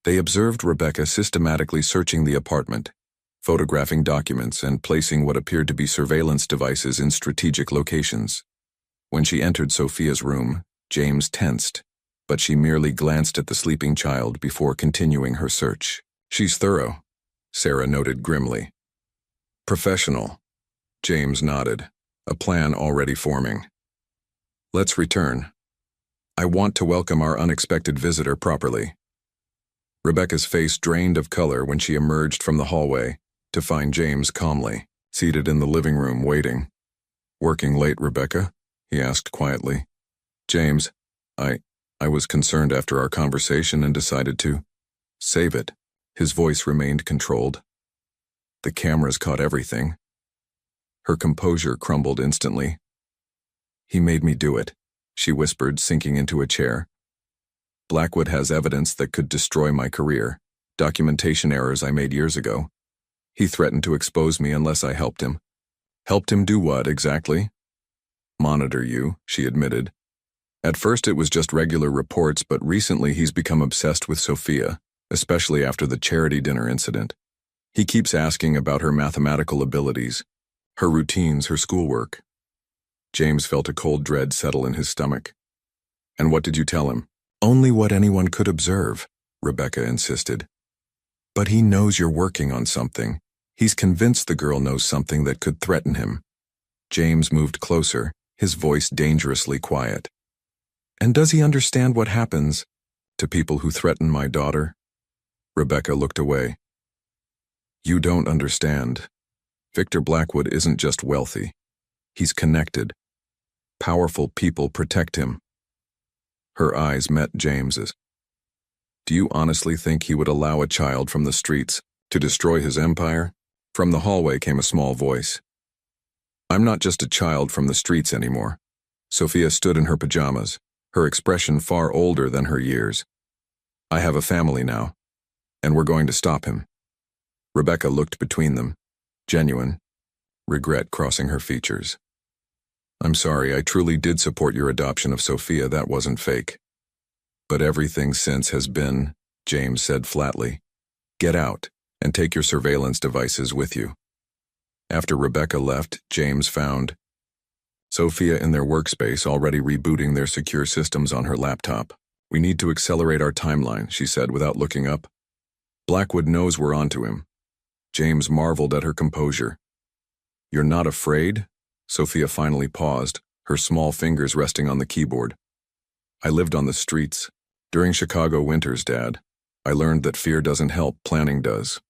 they observed Rebecca systematically searching the apartment, photographing documents and placing what appeared to be surveillance devices in strategic locations. When she entered Sophia's room, James tensed, but she merely glanced at the sleeping child before continuing her search. "She's thorough," Sarah noted grimly. "Professional," James nodded. a plan already forming. Let's return. I want to welcome our unexpected visitor properly. Rebecca's face drained of color when she emerged from the hallway to find James calmly, seated in the living room waiting. Working late, Rebecca? He asked quietly. James, I was concerned after our conversation and decided to save it. His voice remained controlled. The cameras caught everything. Her composure crumbled instantly. He made me do it, she whispered, sinking into a chair. Blackwood has evidence that could destroy my career, documentation errors I made years ago. He threatened to expose me unless I helped him. Helped him do what, exactly? Monitor you, she admitted. At first it was just regular reports, but recently he's become obsessed with Sophia, especially after the charity dinner incident. He keeps asking about her mathematical abilities, her routines, her schoolwork. James felt a cold dread settle in his stomach. And what did you tell him? Only what anyone could observe, Rebecca insisted. But he knows you're working on something. He's convinced the girl knows something that could threaten him. James moved closer, his voice dangerously quiet. And does he understand what happens to people who threaten my daughter? Rebecca looked away. You don't understand. Victor Blackwood isn't just wealthy. He's connected. Powerful people protect him. Her eyes met James's. Do you honestly think he would allow a child from the streets to destroy his empire? From the hallway came a small voice. I'm not just a child from the streets anymore. Sophia stood in her pajamas, her expression far older than her years. I have a family now, and we're going to stop him. Rebecca looked between them, genuine, regret crossing her features. I'm sorry, I truly did support your adoption of Sophia, that wasn't fake. But everything since has been, James said flatly. Get out, and take your surveillance devices with you. After Rebecca left, James found Sophia in their workspace, already rebooting their secure systems on her laptop. We need to accelerate our timeline, she said without looking up. Blackwood knows we're onto him. James marveled at her composure. You're not afraid? Sophia finally paused, her small fingers resting on the keyboard. I lived on the streets. During Chicago winters, Dad. I learned that fear doesn't help, planning does.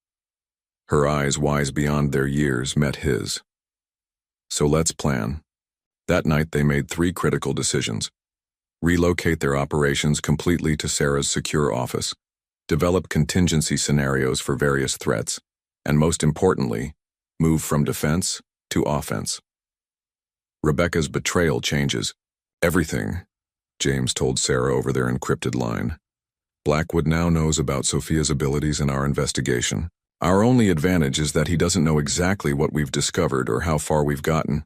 Her eyes, wise beyond their years, met his. So let's plan. That night they made 3 critical decisions. Relocate their operations completely to Sarah's secure office, develop contingency scenarios for various threats, and most importantly, move from defense to offense. Rebecca's betrayal changes everything, James told Sarah over their encrypted line. Blackwood now knows about Sophia's abilities in our investigation. Our only advantage is that he doesn't know exactly what we've discovered or how far we've gotten.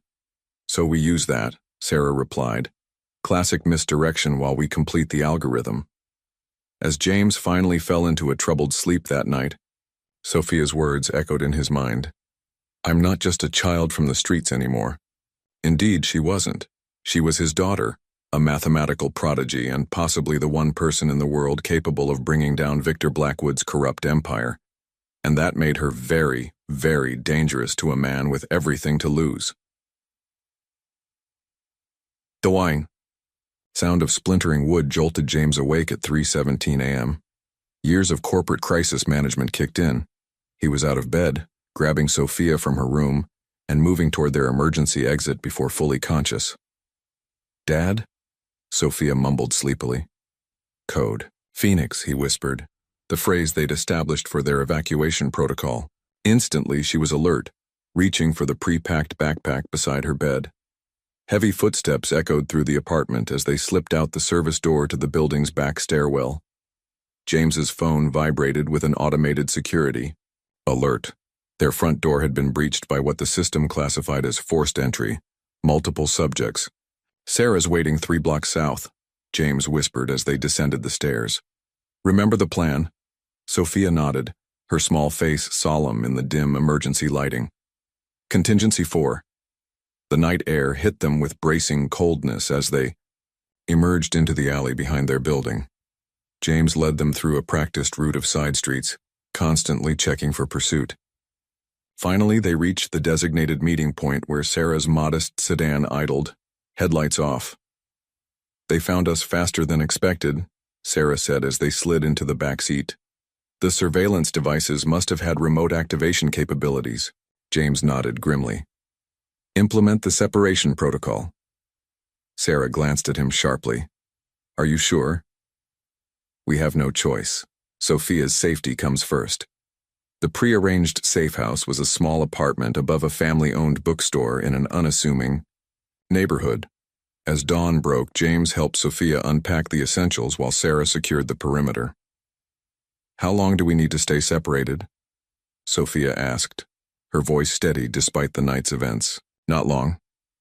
So we use that, Sarah replied. Classic misdirection while we complete the algorithm. As James finally fell into a troubled sleep that night, Sophia's words echoed in his mind. I'm not just a child from the streets anymore. Indeed, she wasn't. She was his daughter, a mathematical prodigy and possibly the one person in the world capable of bringing down Victor Blackwood's corrupt empire. And that made her very, very dangerous to a man with everything to lose. The whine. Sound of splintering wood jolted James awake at 3:17 a.m. Years of corporate crisis management kicked in. He was out of bed, grabbing Sophia from her room, and moving toward their emergency exit before fully conscious. Dad? Sophia mumbled sleepily. Code. Phoenix, he whispered, the phrase they'd established for their evacuation protocol. Instantly, she was alert, reaching for the pre-packed backpack beside her bed. Heavy footsteps echoed through the apartment as they slipped out the service door to the building's back stairwell. James's phone vibrated with an automated security alert. Their front door had been breached by what the system classified as forced entry, multiple subjects. Sarah's waiting 3 blocks south, James whispered as they descended the stairs. Remember the plan? Sophia nodded, her small face solemn in the dim emergency lighting. Contingency 4. The night air hit them with bracing coldness as they emerged into the alley behind their building. James led them through a practiced route of side streets, constantly checking for pursuit. Finally, they reached the designated meeting point where Sarah's modest sedan idled, headlights off. "They found us faster than expected," Sarah said as they slid into the back seat. "The surveillance devices must have had remote activation capabilities." James nodded grimly. "Implement the separation protocol." Sarah glanced at him sharply. "Are you sure?" "We have no choice. Sophia's safety comes first." The prearranged safe house was a small apartment above a family-owned bookstore in an unassuming neighborhood. As dawn broke, James helped Sophia unpack the essentials while Sarah secured the perimeter. "How long do we need to stay separated?" Sophia asked, her voice steady despite the night's events. "Not long,"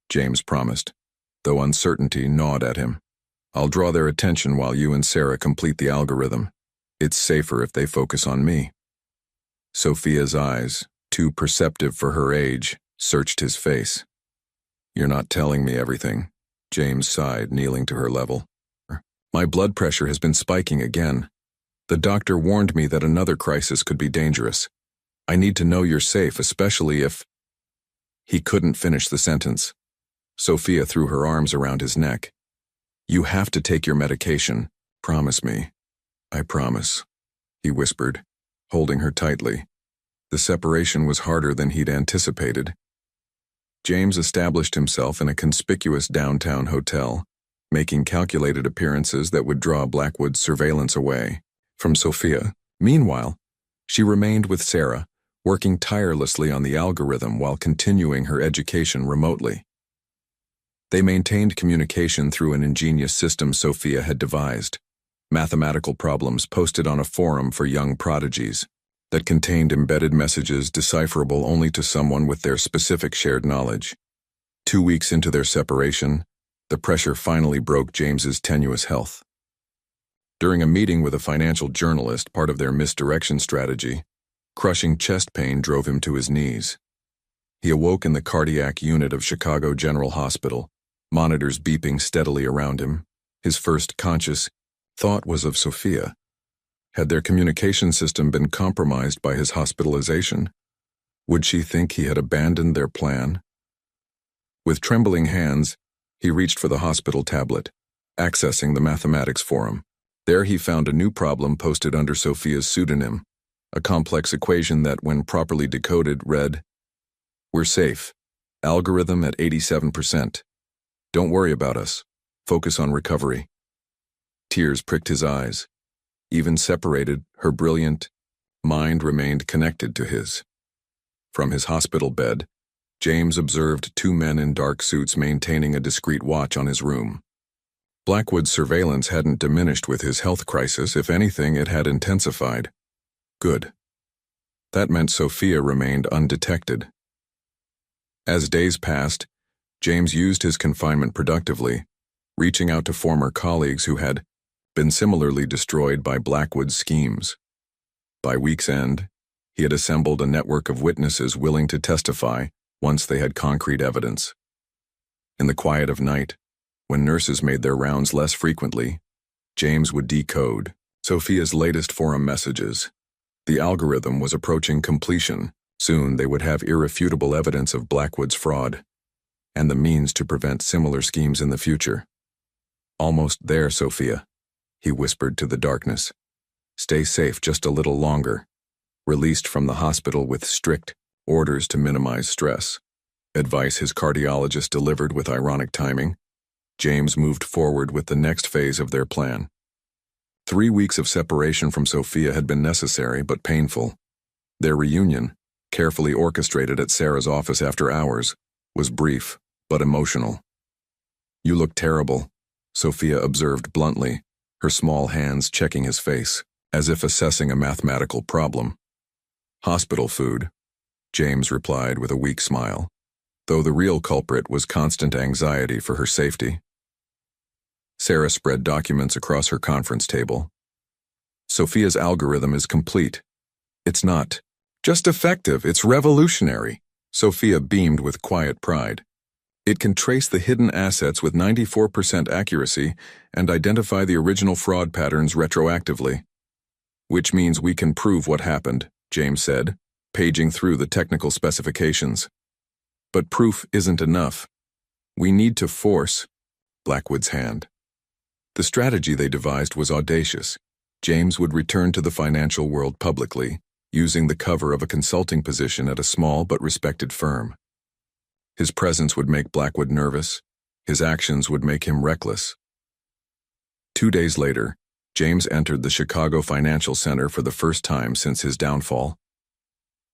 James promised, though uncertainty gnawed at him. "I'll draw their attention while you and Sarah complete the algorithm. It's safer if they focus on me." Sophia's eyes, too perceptive for her age, searched his face. "You're not telling me everything," James sighed, kneeling to her level. "My blood pressure has been spiking again. The doctor warned me that another crisis could be dangerous. I need to know you're safe, especially if—" He couldn't finish the sentence. Sophia threw her arms around his neck. "You have to take your medication. Promise me." "I promise," he whispered, holding her tightly. The separation was harder than he'd anticipated. James established himself in a conspicuous downtown hotel, making calculated appearances that would draw Blackwood's surveillance away from Sophia. Meanwhile, she remained with Sarah, working tirelessly on the algorithm while continuing her education remotely. They maintained communication through an ingenious system Sophia had devised, mathematical problems posted on a forum for young prodigies that contained embedded messages decipherable only to someone with their specific shared knowledge. 2 weeks into their separation, the pressure finally broke James's tenuous health. During a meeting with a financial journalist, part of their misdirection strategy, crushing chest pain drove him to his knees. He awoke in the cardiac unit of Chicago General Hospital, monitors beeping steadily around him. His first conscious thought was of Sophia. Had their communication system been compromised by his hospitalization? Would she think he had abandoned their plan? With trembling hands, he reached for the hospital tablet, accessing the mathematics forum. There he found a new problem posted under Sophia's pseudonym, a complex equation that, when properly decoded, read, "We're safe. Algorithm at 87%. Don't worry about us. Focus on recovery." Tears pricked his eyes. Even separated, her brilliant mind remained connected to his. From his hospital bed, James observed 2 men in dark suits maintaining a discreet watch on his room. Blackwood's surveillance hadn't diminished with his health crisis. If anything, it had intensified. Good. That meant Sophia remained undetected. As days passed, James used his confinement productively, reaching out to former colleagues who had been similarly destroyed by Blackwood's schemes. By week's end, he had assembled a network of witnesses willing to testify once they had concrete evidence. In the quiet of night, when nurses made their rounds less frequently, James would decode Sophia's latest forum messages. The algorithm was approaching completion. Soon they would have irrefutable evidence of Blackwood's fraud, and the means to prevent similar schemes in the future. "Almost there, Sophia," he whispered to the darkness. "Stay safe just a little longer." Released from the hospital with strict orders to minimize stress, advice his cardiologist delivered with ironic timing, James moved forward with the next phase of their plan. 3 weeks of separation from Sophia had been necessary but painful. Their reunion, carefully orchestrated at Sarah's office after hours, was brief but emotional. "You look terrible," Sophia observed bluntly, her small hands checking his face, as if assessing a mathematical problem. "Hospital food," James replied with a weak smile, though the real culprit was constant anxiety for her safety. Sarah spread documents across her conference table. "Sophia's algorithm is complete. It's not just effective, it's revolutionary." Sophia beamed with quiet pride. "It can trace the hidden assets with 94% accuracy and identify the original fraud patterns retroactively." "Which means we can prove what happened," James said, paging through the technical specifications. But proof isn't enough. We need to force Blackwood's hand. The strategy they devised was audacious. James would return to the financial world publicly, using the cover of a consulting position at a small but respected firm. His presence would make Blackwood nervous. His actions would make him reckless. 2 days later, James entered the Chicago Financial Center for the first time since his downfall.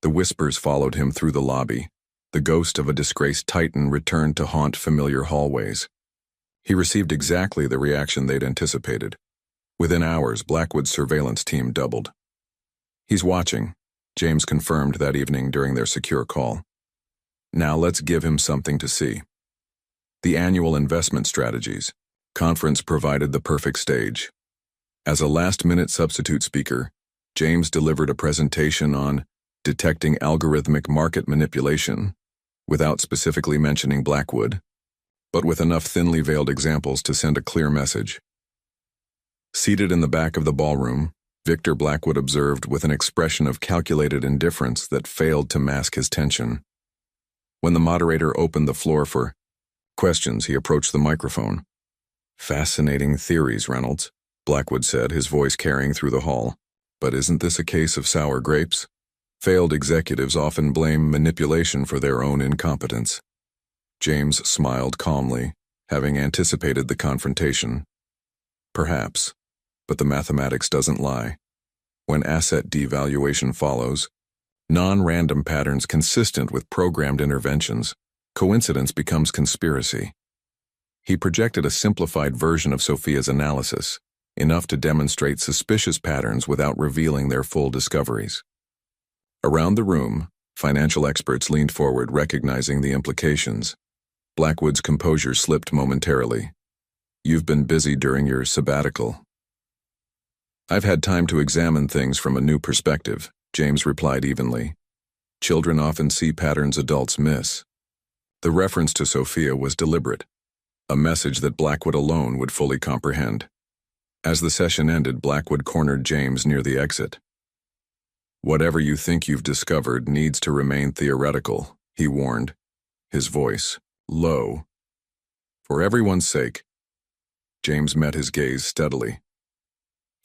The whispers followed him through the lobby. The ghost of a disgraced titan returned to haunt familiar hallways. He received exactly the reaction they'd anticipated. Within hours, Blackwood's surveillance team doubled. "He's watching," James confirmed that evening during their secure call. "Now let's give him something to see." The annual investment strategies conference provided the perfect stage. As a last-minute substitute speaker, James delivered a presentation on detecting algorithmic market manipulation, without specifically mentioning Blackwood, but with enough thinly veiled examples to send a clear message. Seated in the back of the ballroom, Victor Blackwood observed with an expression of calculated indifference that failed to mask his tension. When the moderator opened the floor for questions, he approached the microphone. "Fascinating theories, Reynolds," Blackwood said, his voice carrying through the hall. "But isn't this a case of sour grapes? Failed executives often blame manipulation for their own incompetence." James smiled calmly, having anticipated the confrontation. "Perhaps, but the mathematics doesn't lie. When asset devaluation follows, non-random patterns consistent with programmed interventions, coincidence becomes conspiracy." He projected a simplified version of Sophia's analysis, enough to demonstrate suspicious patterns without revealing their full discoveries. Around the room, financial experts leaned forward, recognizing the implications. Blackwood's composure slipped momentarily. "You've been busy during your sabbatical." "I've had time to examine things from a new perspective," James replied evenly. "Children often see patterns adults miss." The reference to Sophia was deliberate, a message that Blackwood alone would fully comprehend. As the session ended, Blackwood cornered James near the exit. "Whatever you think you've discovered needs to remain theoretical," he warned, his voice low. "For everyone's sake." James met his gaze steadily.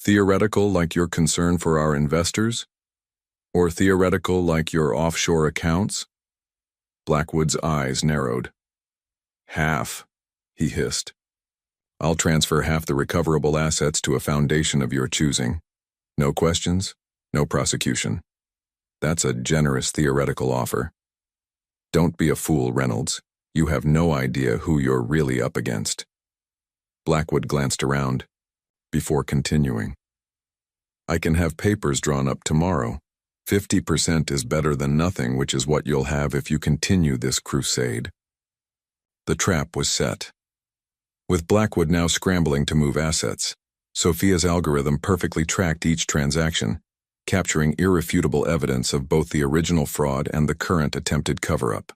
"Theoretical like your concern for our investors? Or theoretical like your offshore accounts?" Blackwood's eyes narrowed. "Half," he hissed. "I'll transfer half the recoverable assets to a foundation of your choosing. No questions, no prosecution. That's a generous theoretical offer. Don't be a fool, Reynolds. You have no idea who you're really up against." Blackwood glanced around, before continuing. "I can have papers drawn up tomorrow. 50% is better than nothing, which is what you'll have if you continue this crusade." The trap was set. With Blackwood now scrambling to move assets, Sophia's algorithm perfectly tracked each transaction, capturing irrefutable evidence of both the original fraud and the current attempted cover-up.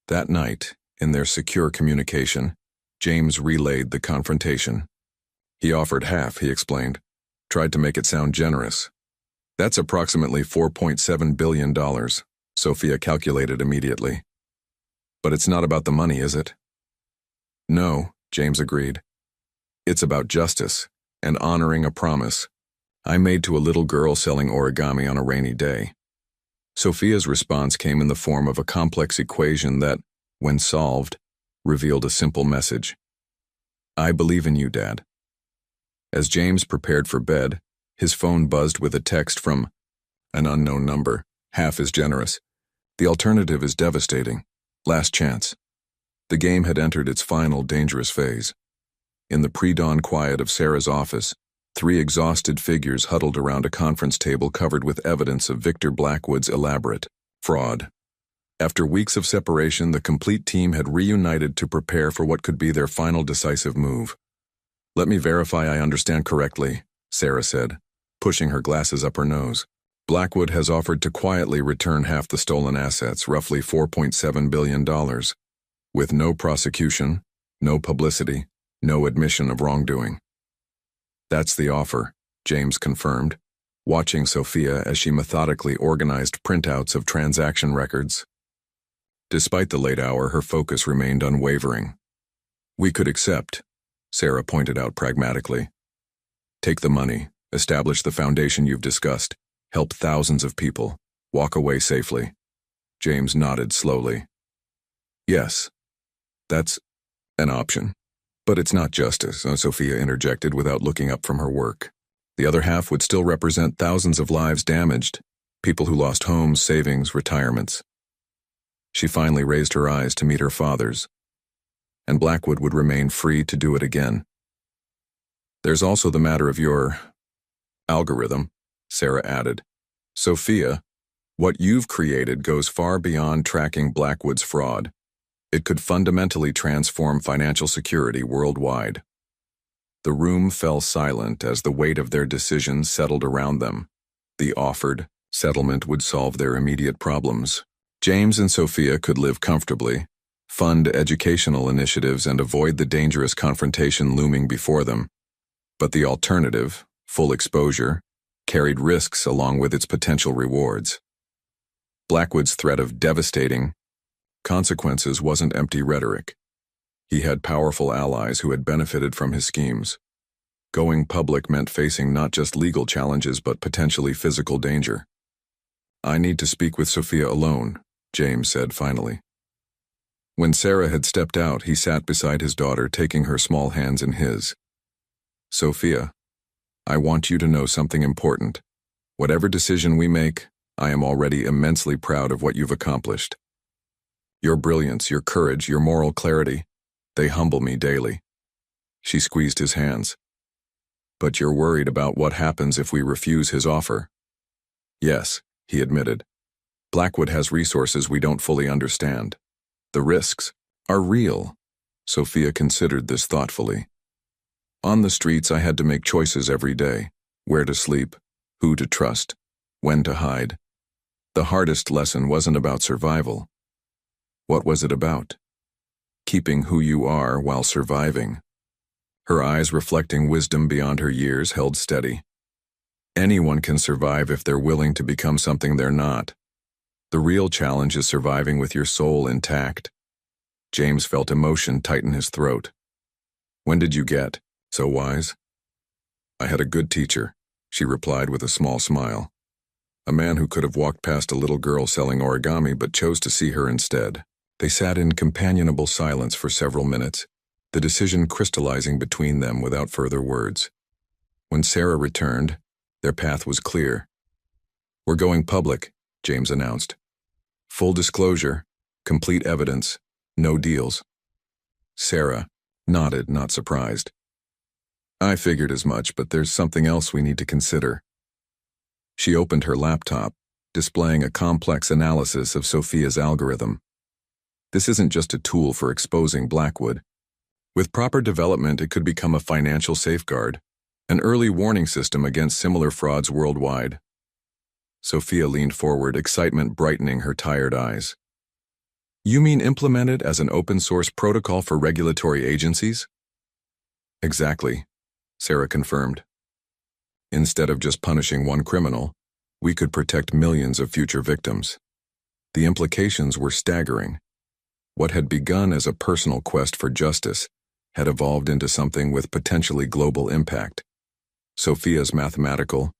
That night, in their secure communication, James relayed the confrontation. "He offered half," he explained, tried to make it sound generous. "That's approximately $4.7 billion, Sophia calculated immediately. "But it's not about the money, is it?" "No," James agreed. "It's about justice and honoring a promise I made to a little girl selling origami on a rainy day." Sophia's response came in the form of a complex equation that, when solved, revealed a simple message. "I believe in you, Dad." As James prepared for bed, his phone buzzed with a text from an unknown number. "Half is generous. The alternative is devastating. Last chance." The game had entered its final dangerous phase. In the pre-dawn quiet of Sarah's office, 3 exhausted figures huddled around a conference table covered with evidence of Victor Blackwood's elaborate fraud. After weeks of separation, the complete team had reunited to prepare for what could be their final decisive move. "Let me verify I understand correctly," Sarah said, pushing her glasses up her nose. "Blackwood has offered to quietly return half the stolen assets, roughly $4.7 billion, with no prosecution, no publicity, no admission of wrongdoing." "That's the offer," James confirmed, watching Sophia as she methodically organized printouts of transaction records. Despite the late hour, her focus remained unwavering. "We could accept," Sarah pointed out pragmatically. "Take the money, establish the foundation you've discussed, help thousands of people, walk away safely." James nodded slowly. "Yes, that's an option. But it's not justice," Sophia interjected without looking up from her work. "The other half would still represent thousands of lives damaged, people who lost homes, savings, retirements." She finally raised her eyes to meet her father's. "And Blackwood would remain free to do it again." "There's also the matter of your algorithm," Sarah added. "Sophia, what you've created goes far beyond tracking Blackwood's fraud. It could fundamentally transform financial security worldwide." The room fell silent as the weight of their decisions settled around them. The offered settlement would solve their immediate problems. James and Sophia could live comfortably, fund educational initiatives, and avoid the dangerous confrontation looming before them. But the alternative, full exposure, carried risks along with its potential rewards. Blackwood's threat of devastating consequences wasn't empty rhetoric. He had powerful allies who had benefited from his schemes. Going public meant facing not just legal challenges but potentially physical danger. "I need to speak with Sophia alone," James said finally. When Sarah had stepped out, he sat beside his daughter, taking her small hands in his. "Sophia, I want you to know something important. Whatever decision we make, I am already immensely proud of what you've accomplished. Your brilliance, your courage, your moral clarity, they humble me daily." She squeezed his hands. "But you're worried about what happens if we refuse his offer." "Yes," he admitted. "Blackwood has resources we don't fully understand. The risks are real." Sophia considered this thoughtfully. "On the streets, I had to make choices every day. Where to sleep, who to trust, when to hide. The hardest lesson wasn't about survival. What was it about? Keeping who you are while surviving." Her eyes, reflecting wisdom beyond her years, held steady. Anyone can survive if they're willing to become something they're not. The real challenge is surviving with your soul intact. James felt emotion tighten his throat. "When did you get so wise?" "I had a good teacher," she replied with a small smile. "A man who could have walked past a little girl selling origami but chose to see her instead." They sat in companionable silence for several minutes, the decision crystallizing between them without further words. When Sarah returned, their path was clear. "We're going public," James announced. "Full disclosure, complete evidence, no deals." Sarah nodded, not surprised. "I figured as much, but there's something else we need to consider." She opened her laptop, displaying a complex analysis of Sophia's algorithm. This isn't just a tool for exposing Blackwood. With proper development, it could become a financial safeguard, an early warning system against similar frauds worldwide. Sophia leaned forward, excitement brightening her tired eyes. "You mean implemented as an open-source protocol for regulatory agencies?" "Exactly," Sarah confirmed. "Instead of just punishing one criminal, we could protect millions of future victims." The implications were staggering. What had begun as a personal quest for justice had evolved into something with potentially global impact. Sophia's mathematical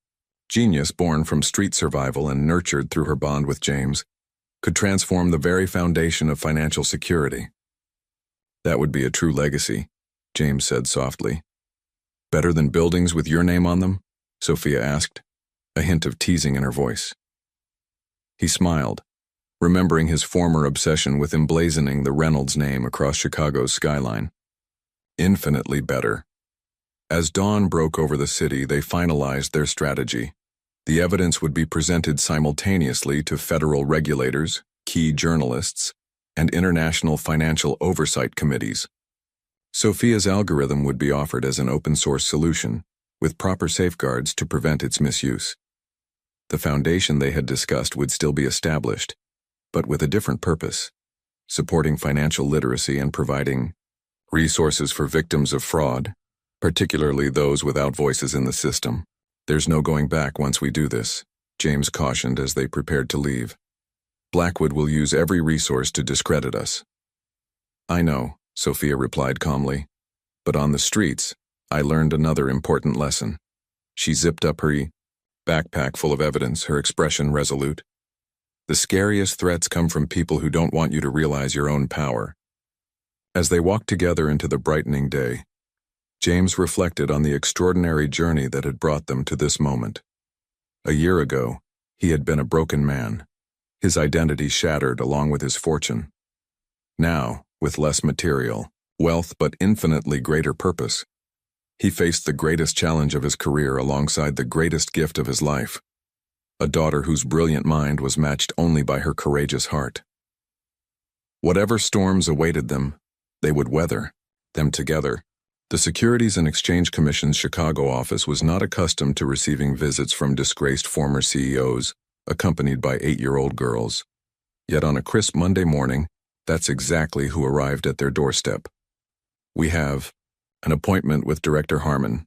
genius, born from street survival and nurtured through her bond with James, could transform the very foundation of financial security. "That would be a true legacy," James said softly. "Better than buildings with your name on them?" Sophia asked, a hint of teasing in her voice. He smiled, remembering his former obsession with emblazoning the Reynolds name across Chicago's skyline. "Infinitely better." As dawn broke over the city, they finalized their strategy. The evidence would be presented simultaneously to federal regulators, key journalists, and international financial oversight committees. Sophia's algorithm would be offered as an open-source solution, with proper safeguards to prevent its misuse. The foundation they had discussed would still be established, but with a different purpose, supporting financial literacy and providing resources for victims of fraud, particularly those without voices in the system. There's no going back once we do this, James cautioned as they prepared to leave. Blackwood will use every resource to discredit us. I know, Sophia replied calmly. But on the streets, I learned another important lesson. She zipped up her backpack full of evidence, her expression resolute. The scariest threats come from people who don't want you to realize your own power. As they walked together into the brightening day, James reflected on the extraordinary journey that had brought them to this moment. A year ago, he had been a broken man, his identity shattered along with his fortune. Now, with less material wealth but infinitely greater purpose, he faced the greatest challenge of his career alongside the greatest gift of his life, a daughter whose brilliant mind was matched only by her courageous heart. Whatever storms awaited them, they would weather them together. The Securities and Exchange Commission's Chicago office was not accustomed to receiving visits from disgraced former CEOs, accompanied by 8-year-old girls. Yet on a crisp Monday morning, that's exactly who arrived at their doorstep. We have an appointment with Director Harmon,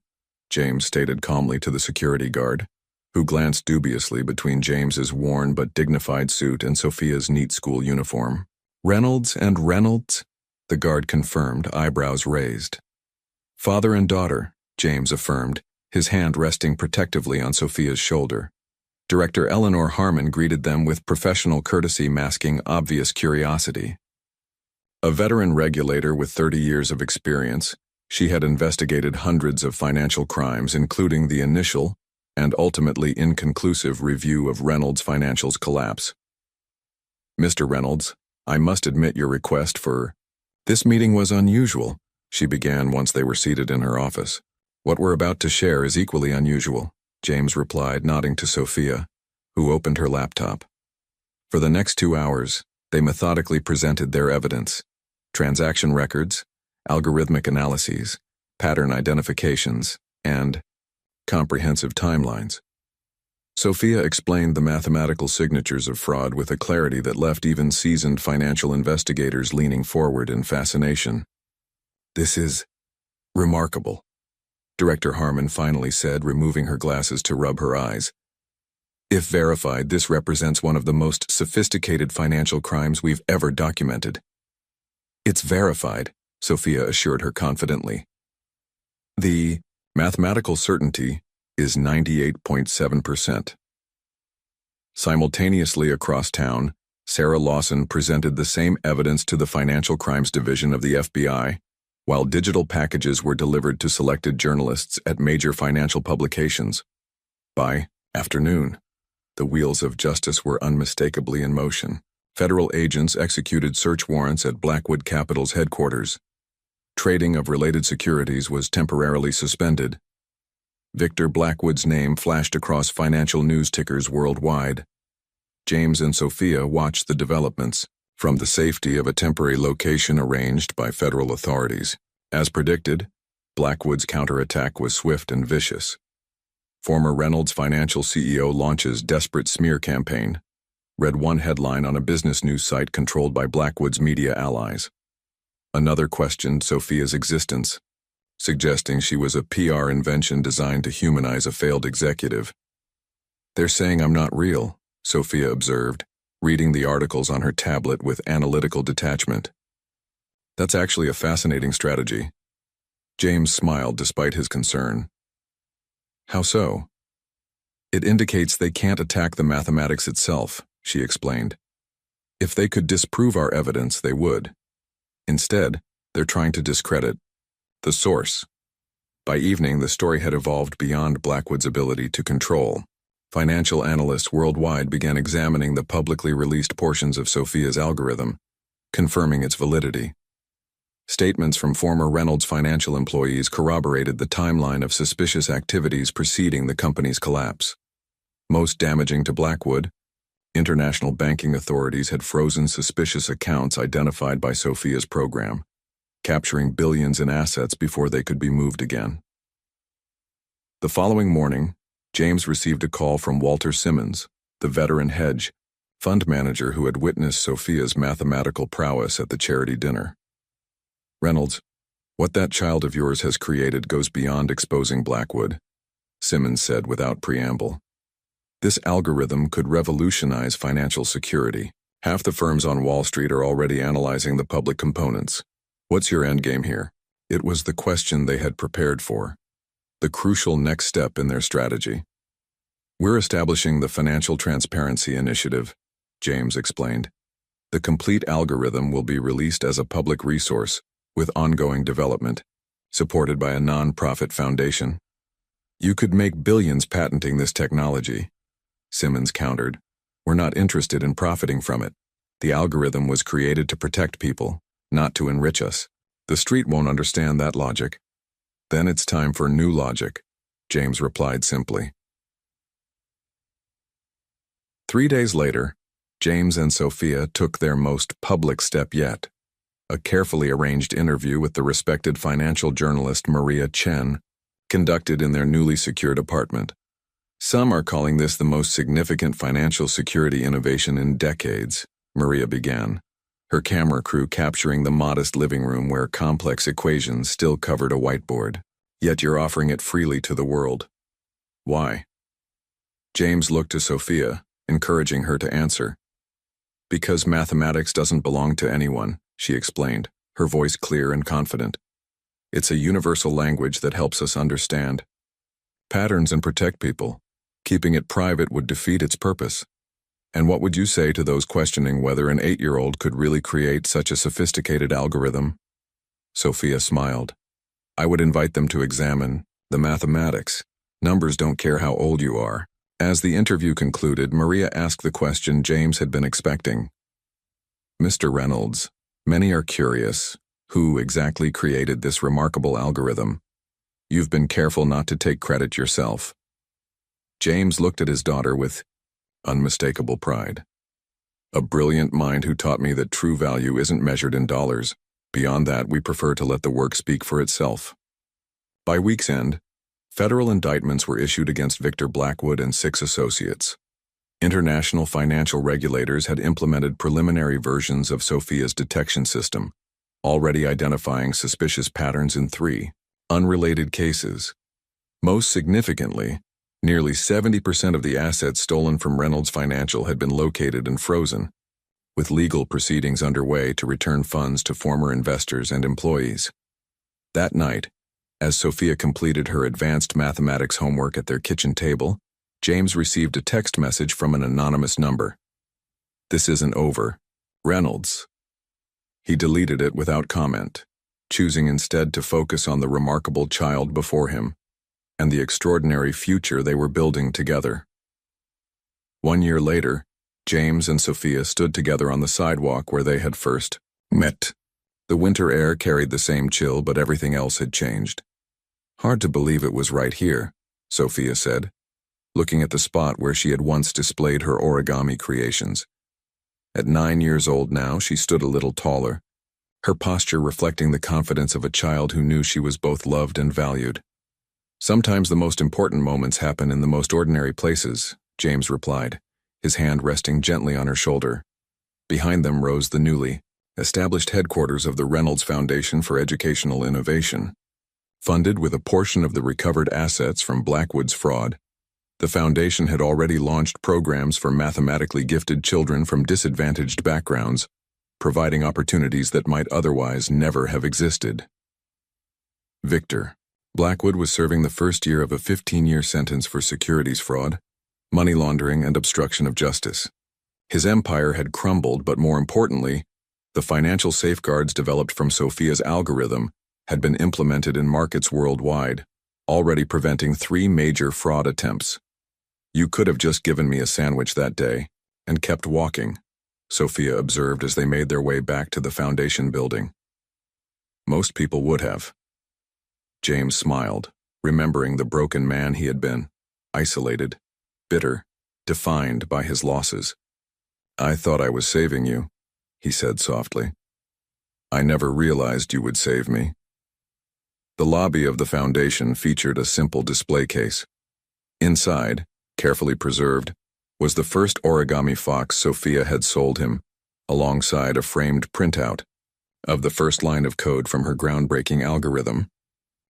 James stated calmly to the security guard, who glanced dubiously between James's worn but dignified suit and Sophia's neat school uniform. Reynolds and Reynolds, the guard confirmed, eyebrows raised. Father and daughter, James affirmed, his hand resting protectively on Sophia's shoulder. Director Eleanor Harmon greeted them with professional courtesy masking obvious curiosity. A veteran regulator with 30 years of experience, she had investigated hundreds of financial crimes, including the initial and ultimately inconclusive review of Reynolds' financials collapse. Mr. Reynolds, I must admit your request for this meeting was unusual, she began once they were seated in her office. What we're about to share is equally unusual, James replied, nodding to Sophia, who opened her laptop. For the next 2 hours, they methodically presented their evidence: transaction records, algorithmic analyses, pattern identifications, and comprehensive timelines. Sophia explained the mathematical signatures of fraud with a clarity that left even seasoned financial investigators leaning forward in fascination. This is remarkable, Director Harmon finally said, removing her glasses to rub her eyes. If verified, this represents one of the most sophisticated financial crimes we've ever documented. It's verified, Sophia assured her confidently. The mathematical certainty is 98.7%. Simultaneously across town, Sarah Lawson presented the same evidence to the Financial Crimes Division of the FBI, while digital packages were delivered to selected journalists at major financial publications. By afternoon, the wheels of justice were unmistakably in motion. Federal agents executed search warrants at Blackwood Capital's headquarters. Trading of related securities was temporarily suspended. Victor Blackwood's name flashed across financial news tickers worldwide. James and Sophia watched the developments from the safety of a temporary location arranged by federal authorities. As predicted, Blackwood's counterattack was swift and vicious. Former Reynolds financial CEO launches desperate smear campaign, read one headline on a business news site controlled by Blackwood's media allies. Another questioned Sophia's existence, suggesting she was a PR invention designed to humanize a failed executive. They're saying I'm not real, Sophia observed, reading the articles on her tablet with analytical detachment. That's actually a fascinating strategy. James smiled despite his concern. How so? It indicates they can't attack the mathematics itself, she explained. If they could disprove our evidence, they would. Instead, they're trying to discredit the source. By evening, the story had evolved beyond Blackwood's ability to control. Financial analysts worldwide began examining the publicly released portions of Sophia's algorithm, confirming its validity. Statements from former Reynolds financial employees corroborated the timeline of suspicious activities preceding the company's collapse. Most damaging to Blackwood, international banking authorities had frozen suspicious accounts identified by Sophia's program, capturing billions in assets before they could be moved again. The following morning, James received a call from Walter Simmons, the veteran hedge fund manager who had witnessed Sophia's mathematical prowess at the charity dinner. Reynolds, what that child of yours has created goes beyond exposing Blackwood. Simmons said without preamble. This algorithm could revolutionize financial security. Half the firms on Wall Street are already analyzing the public components. What's your endgame here? It was the question they had prepared for, the crucial next step in their strategy. We're establishing the Financial Transparency Initiative, James explained. The complete algorithm will be released as a public resource with ongoing development, supported by a non-profit foundation. You could make billions patenting this technology, Simmons countered. We're not interested in profiting from it. The algorithm was created to protect people, not to enrich us. The street won't understand that logic. Then it's time for new logic, James replied simply. 3 days later, James and Sophia took their most public step yet, a carefully arranged interview with the respected financial journalist Maria Chen, conducted in their newly secured apartment. Some are calling this the most significant financial security innovation in decades, Maria began, her camera crew capturing the modest living room where complex equations still covered a whiteboard. Yet you're offering it freely to the world. Why? James looked to Sophia, encouraging her to answer. Because mathematics doesn't belong to anyone, she explained, her voice clear and confident. It's a universal language that helps us understand patterns and protect people. Keeping it private would defeat its purpose. And what would you say to those questioning whether an 8-year-old could really create such a sophisticated algorithm? Sophia smiled. I would invite them to examine the mathematics. Numbers don't care how old you are. As the interview concluded, Maria asked the question James had been expecting. Mr. Reynolds, many are curious. Who exactly created this remarkable algorithm? You've been careful not to take credit yourself. James looked at his daughter with unmistakable pride. A brilliant mind who taught me that true value isn't measured in dollars. Beyond that, we prefer to let the work speak for itself. By week's end, federal indictments were issued against Victor Blackwood and 6 associates. International financial regulators had implemented preliminary versions of Sophia's detection system, already identifying suspicious patterns in 3 unrelated cases. Most significantly, nearly 70% of the assets stolen from Reynolds Financial had been located and frozen, with legal proceedings underway to return funds to former investors and employees. That night, as Sophia completed her advanced mathematics homework at their kitchen table, James received a text message from an anonymous number. This isn't over. Reynolds. He deleted it without comment, choosing instead to focus on the remarkable child before him and the extraordinary future they were building together. 1 year later, James and Sophia stood together on the sidewalk where they had first met. The winter air carried the same chill, but everything else had changed. Hard to believe it was right here, Sophia said, looking at the spot where she had once displayed her origami creations. At 9 years old now, she stood a little taller, her posture reflecting the confidence of a child who knew she was both loved and valued. Sometimes the most important moments happen in the most ordinary places, James replied, his hand resting gently on her shoulder. Behind them rose the newly established headquarters of the Reynolds Foundation for Educational Innovation. Funded with a portion of the recovered assets from Blackwood's fraud, the foundation had already launched programs for mathematically gifted children from disadvantaged backgrounds, providing opportunities that might otherwise never have existed. Victor Blackwood was serving the first year of a 15-year sentence for securities fraud, money laundering, and obstruction of justice. His empire had crumbled, but more importantly, the financial safeguards developed from Sophia's algorithm had been implemented in markets worldwide, already preventing 3 major fraud attempts. You could have just given me a sandwich that day and kept walking, Sophia observed as they made their way back to the foundation building. Most people would have. James smiled, remembering the broken man he had been, isolated, bitter, defined by his losses. I thought I was saving you, he said softly. I never realized you would save me. The lobby of the foundation featured a simple display case. Inside, carefully preserved, was the first origami fox Sophia had sold him, alongside a framed printout of the first line of code from her groundbreaking algorithm.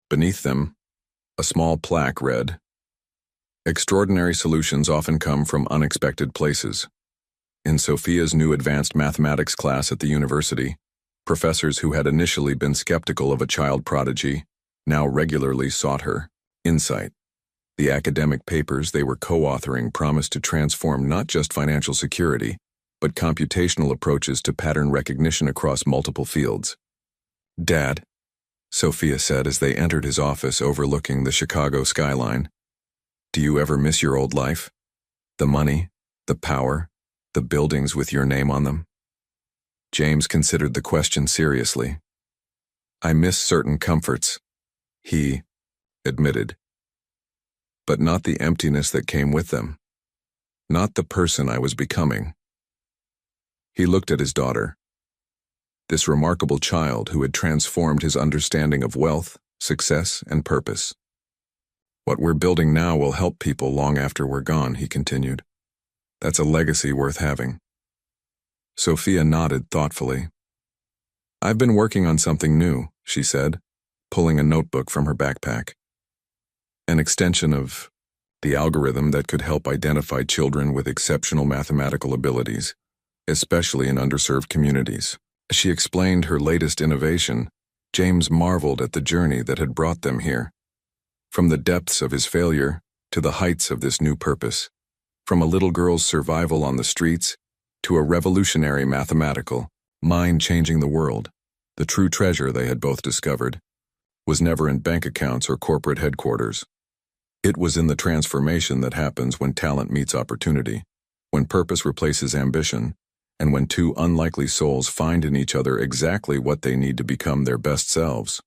Beneath them, a small plaque read, Extraordinary solutions often come from unexpected places. In Sophia's new advanced mathematics class at the university, professors who had initially been skeptical of a child prodigy now regularly sought her insight. The academic papers they were co-authoring promised to transform not just financial security, but computational approaches to pattern recognition across multiple fields. "Dad," Sophia said as they entered his office overlooking the Chicago skyline, "do you ever miss your old life? The money, the power, the buildings with your name on them?" James considered the question seriously. "I miss certain comforts," he admitted, "but not the emptiness that came with them. Not the person I was becoming." He looked at his daughter, this remarkable child who had transformed his understanding of wealth, success, and purpose. "What we're building now will help people long after we're gone," he continued. "That's a legacy worth having." Sophia nodded thoughtfully. "I've been working on something new," she said, pulling a notebook from her backpack. "An extension of the algorithm that could help identify children with exceptional mathematical abilities, especially in underserved communities." As she explained her latest innovation, James marveled at the journey that had brought them here. From the depths of his failure to the heights of this new purpose, from a little girl's survival on the streets to a revolutionary mathematical mind changing the world, the true treasure they had both discovered was never in bank accounts or corporate headquarters. It was in the transformation that happens when talent meets opportunity, when purpose replaces ambition, and when two unlikely souls find in each other exactly what they need to become their best selves.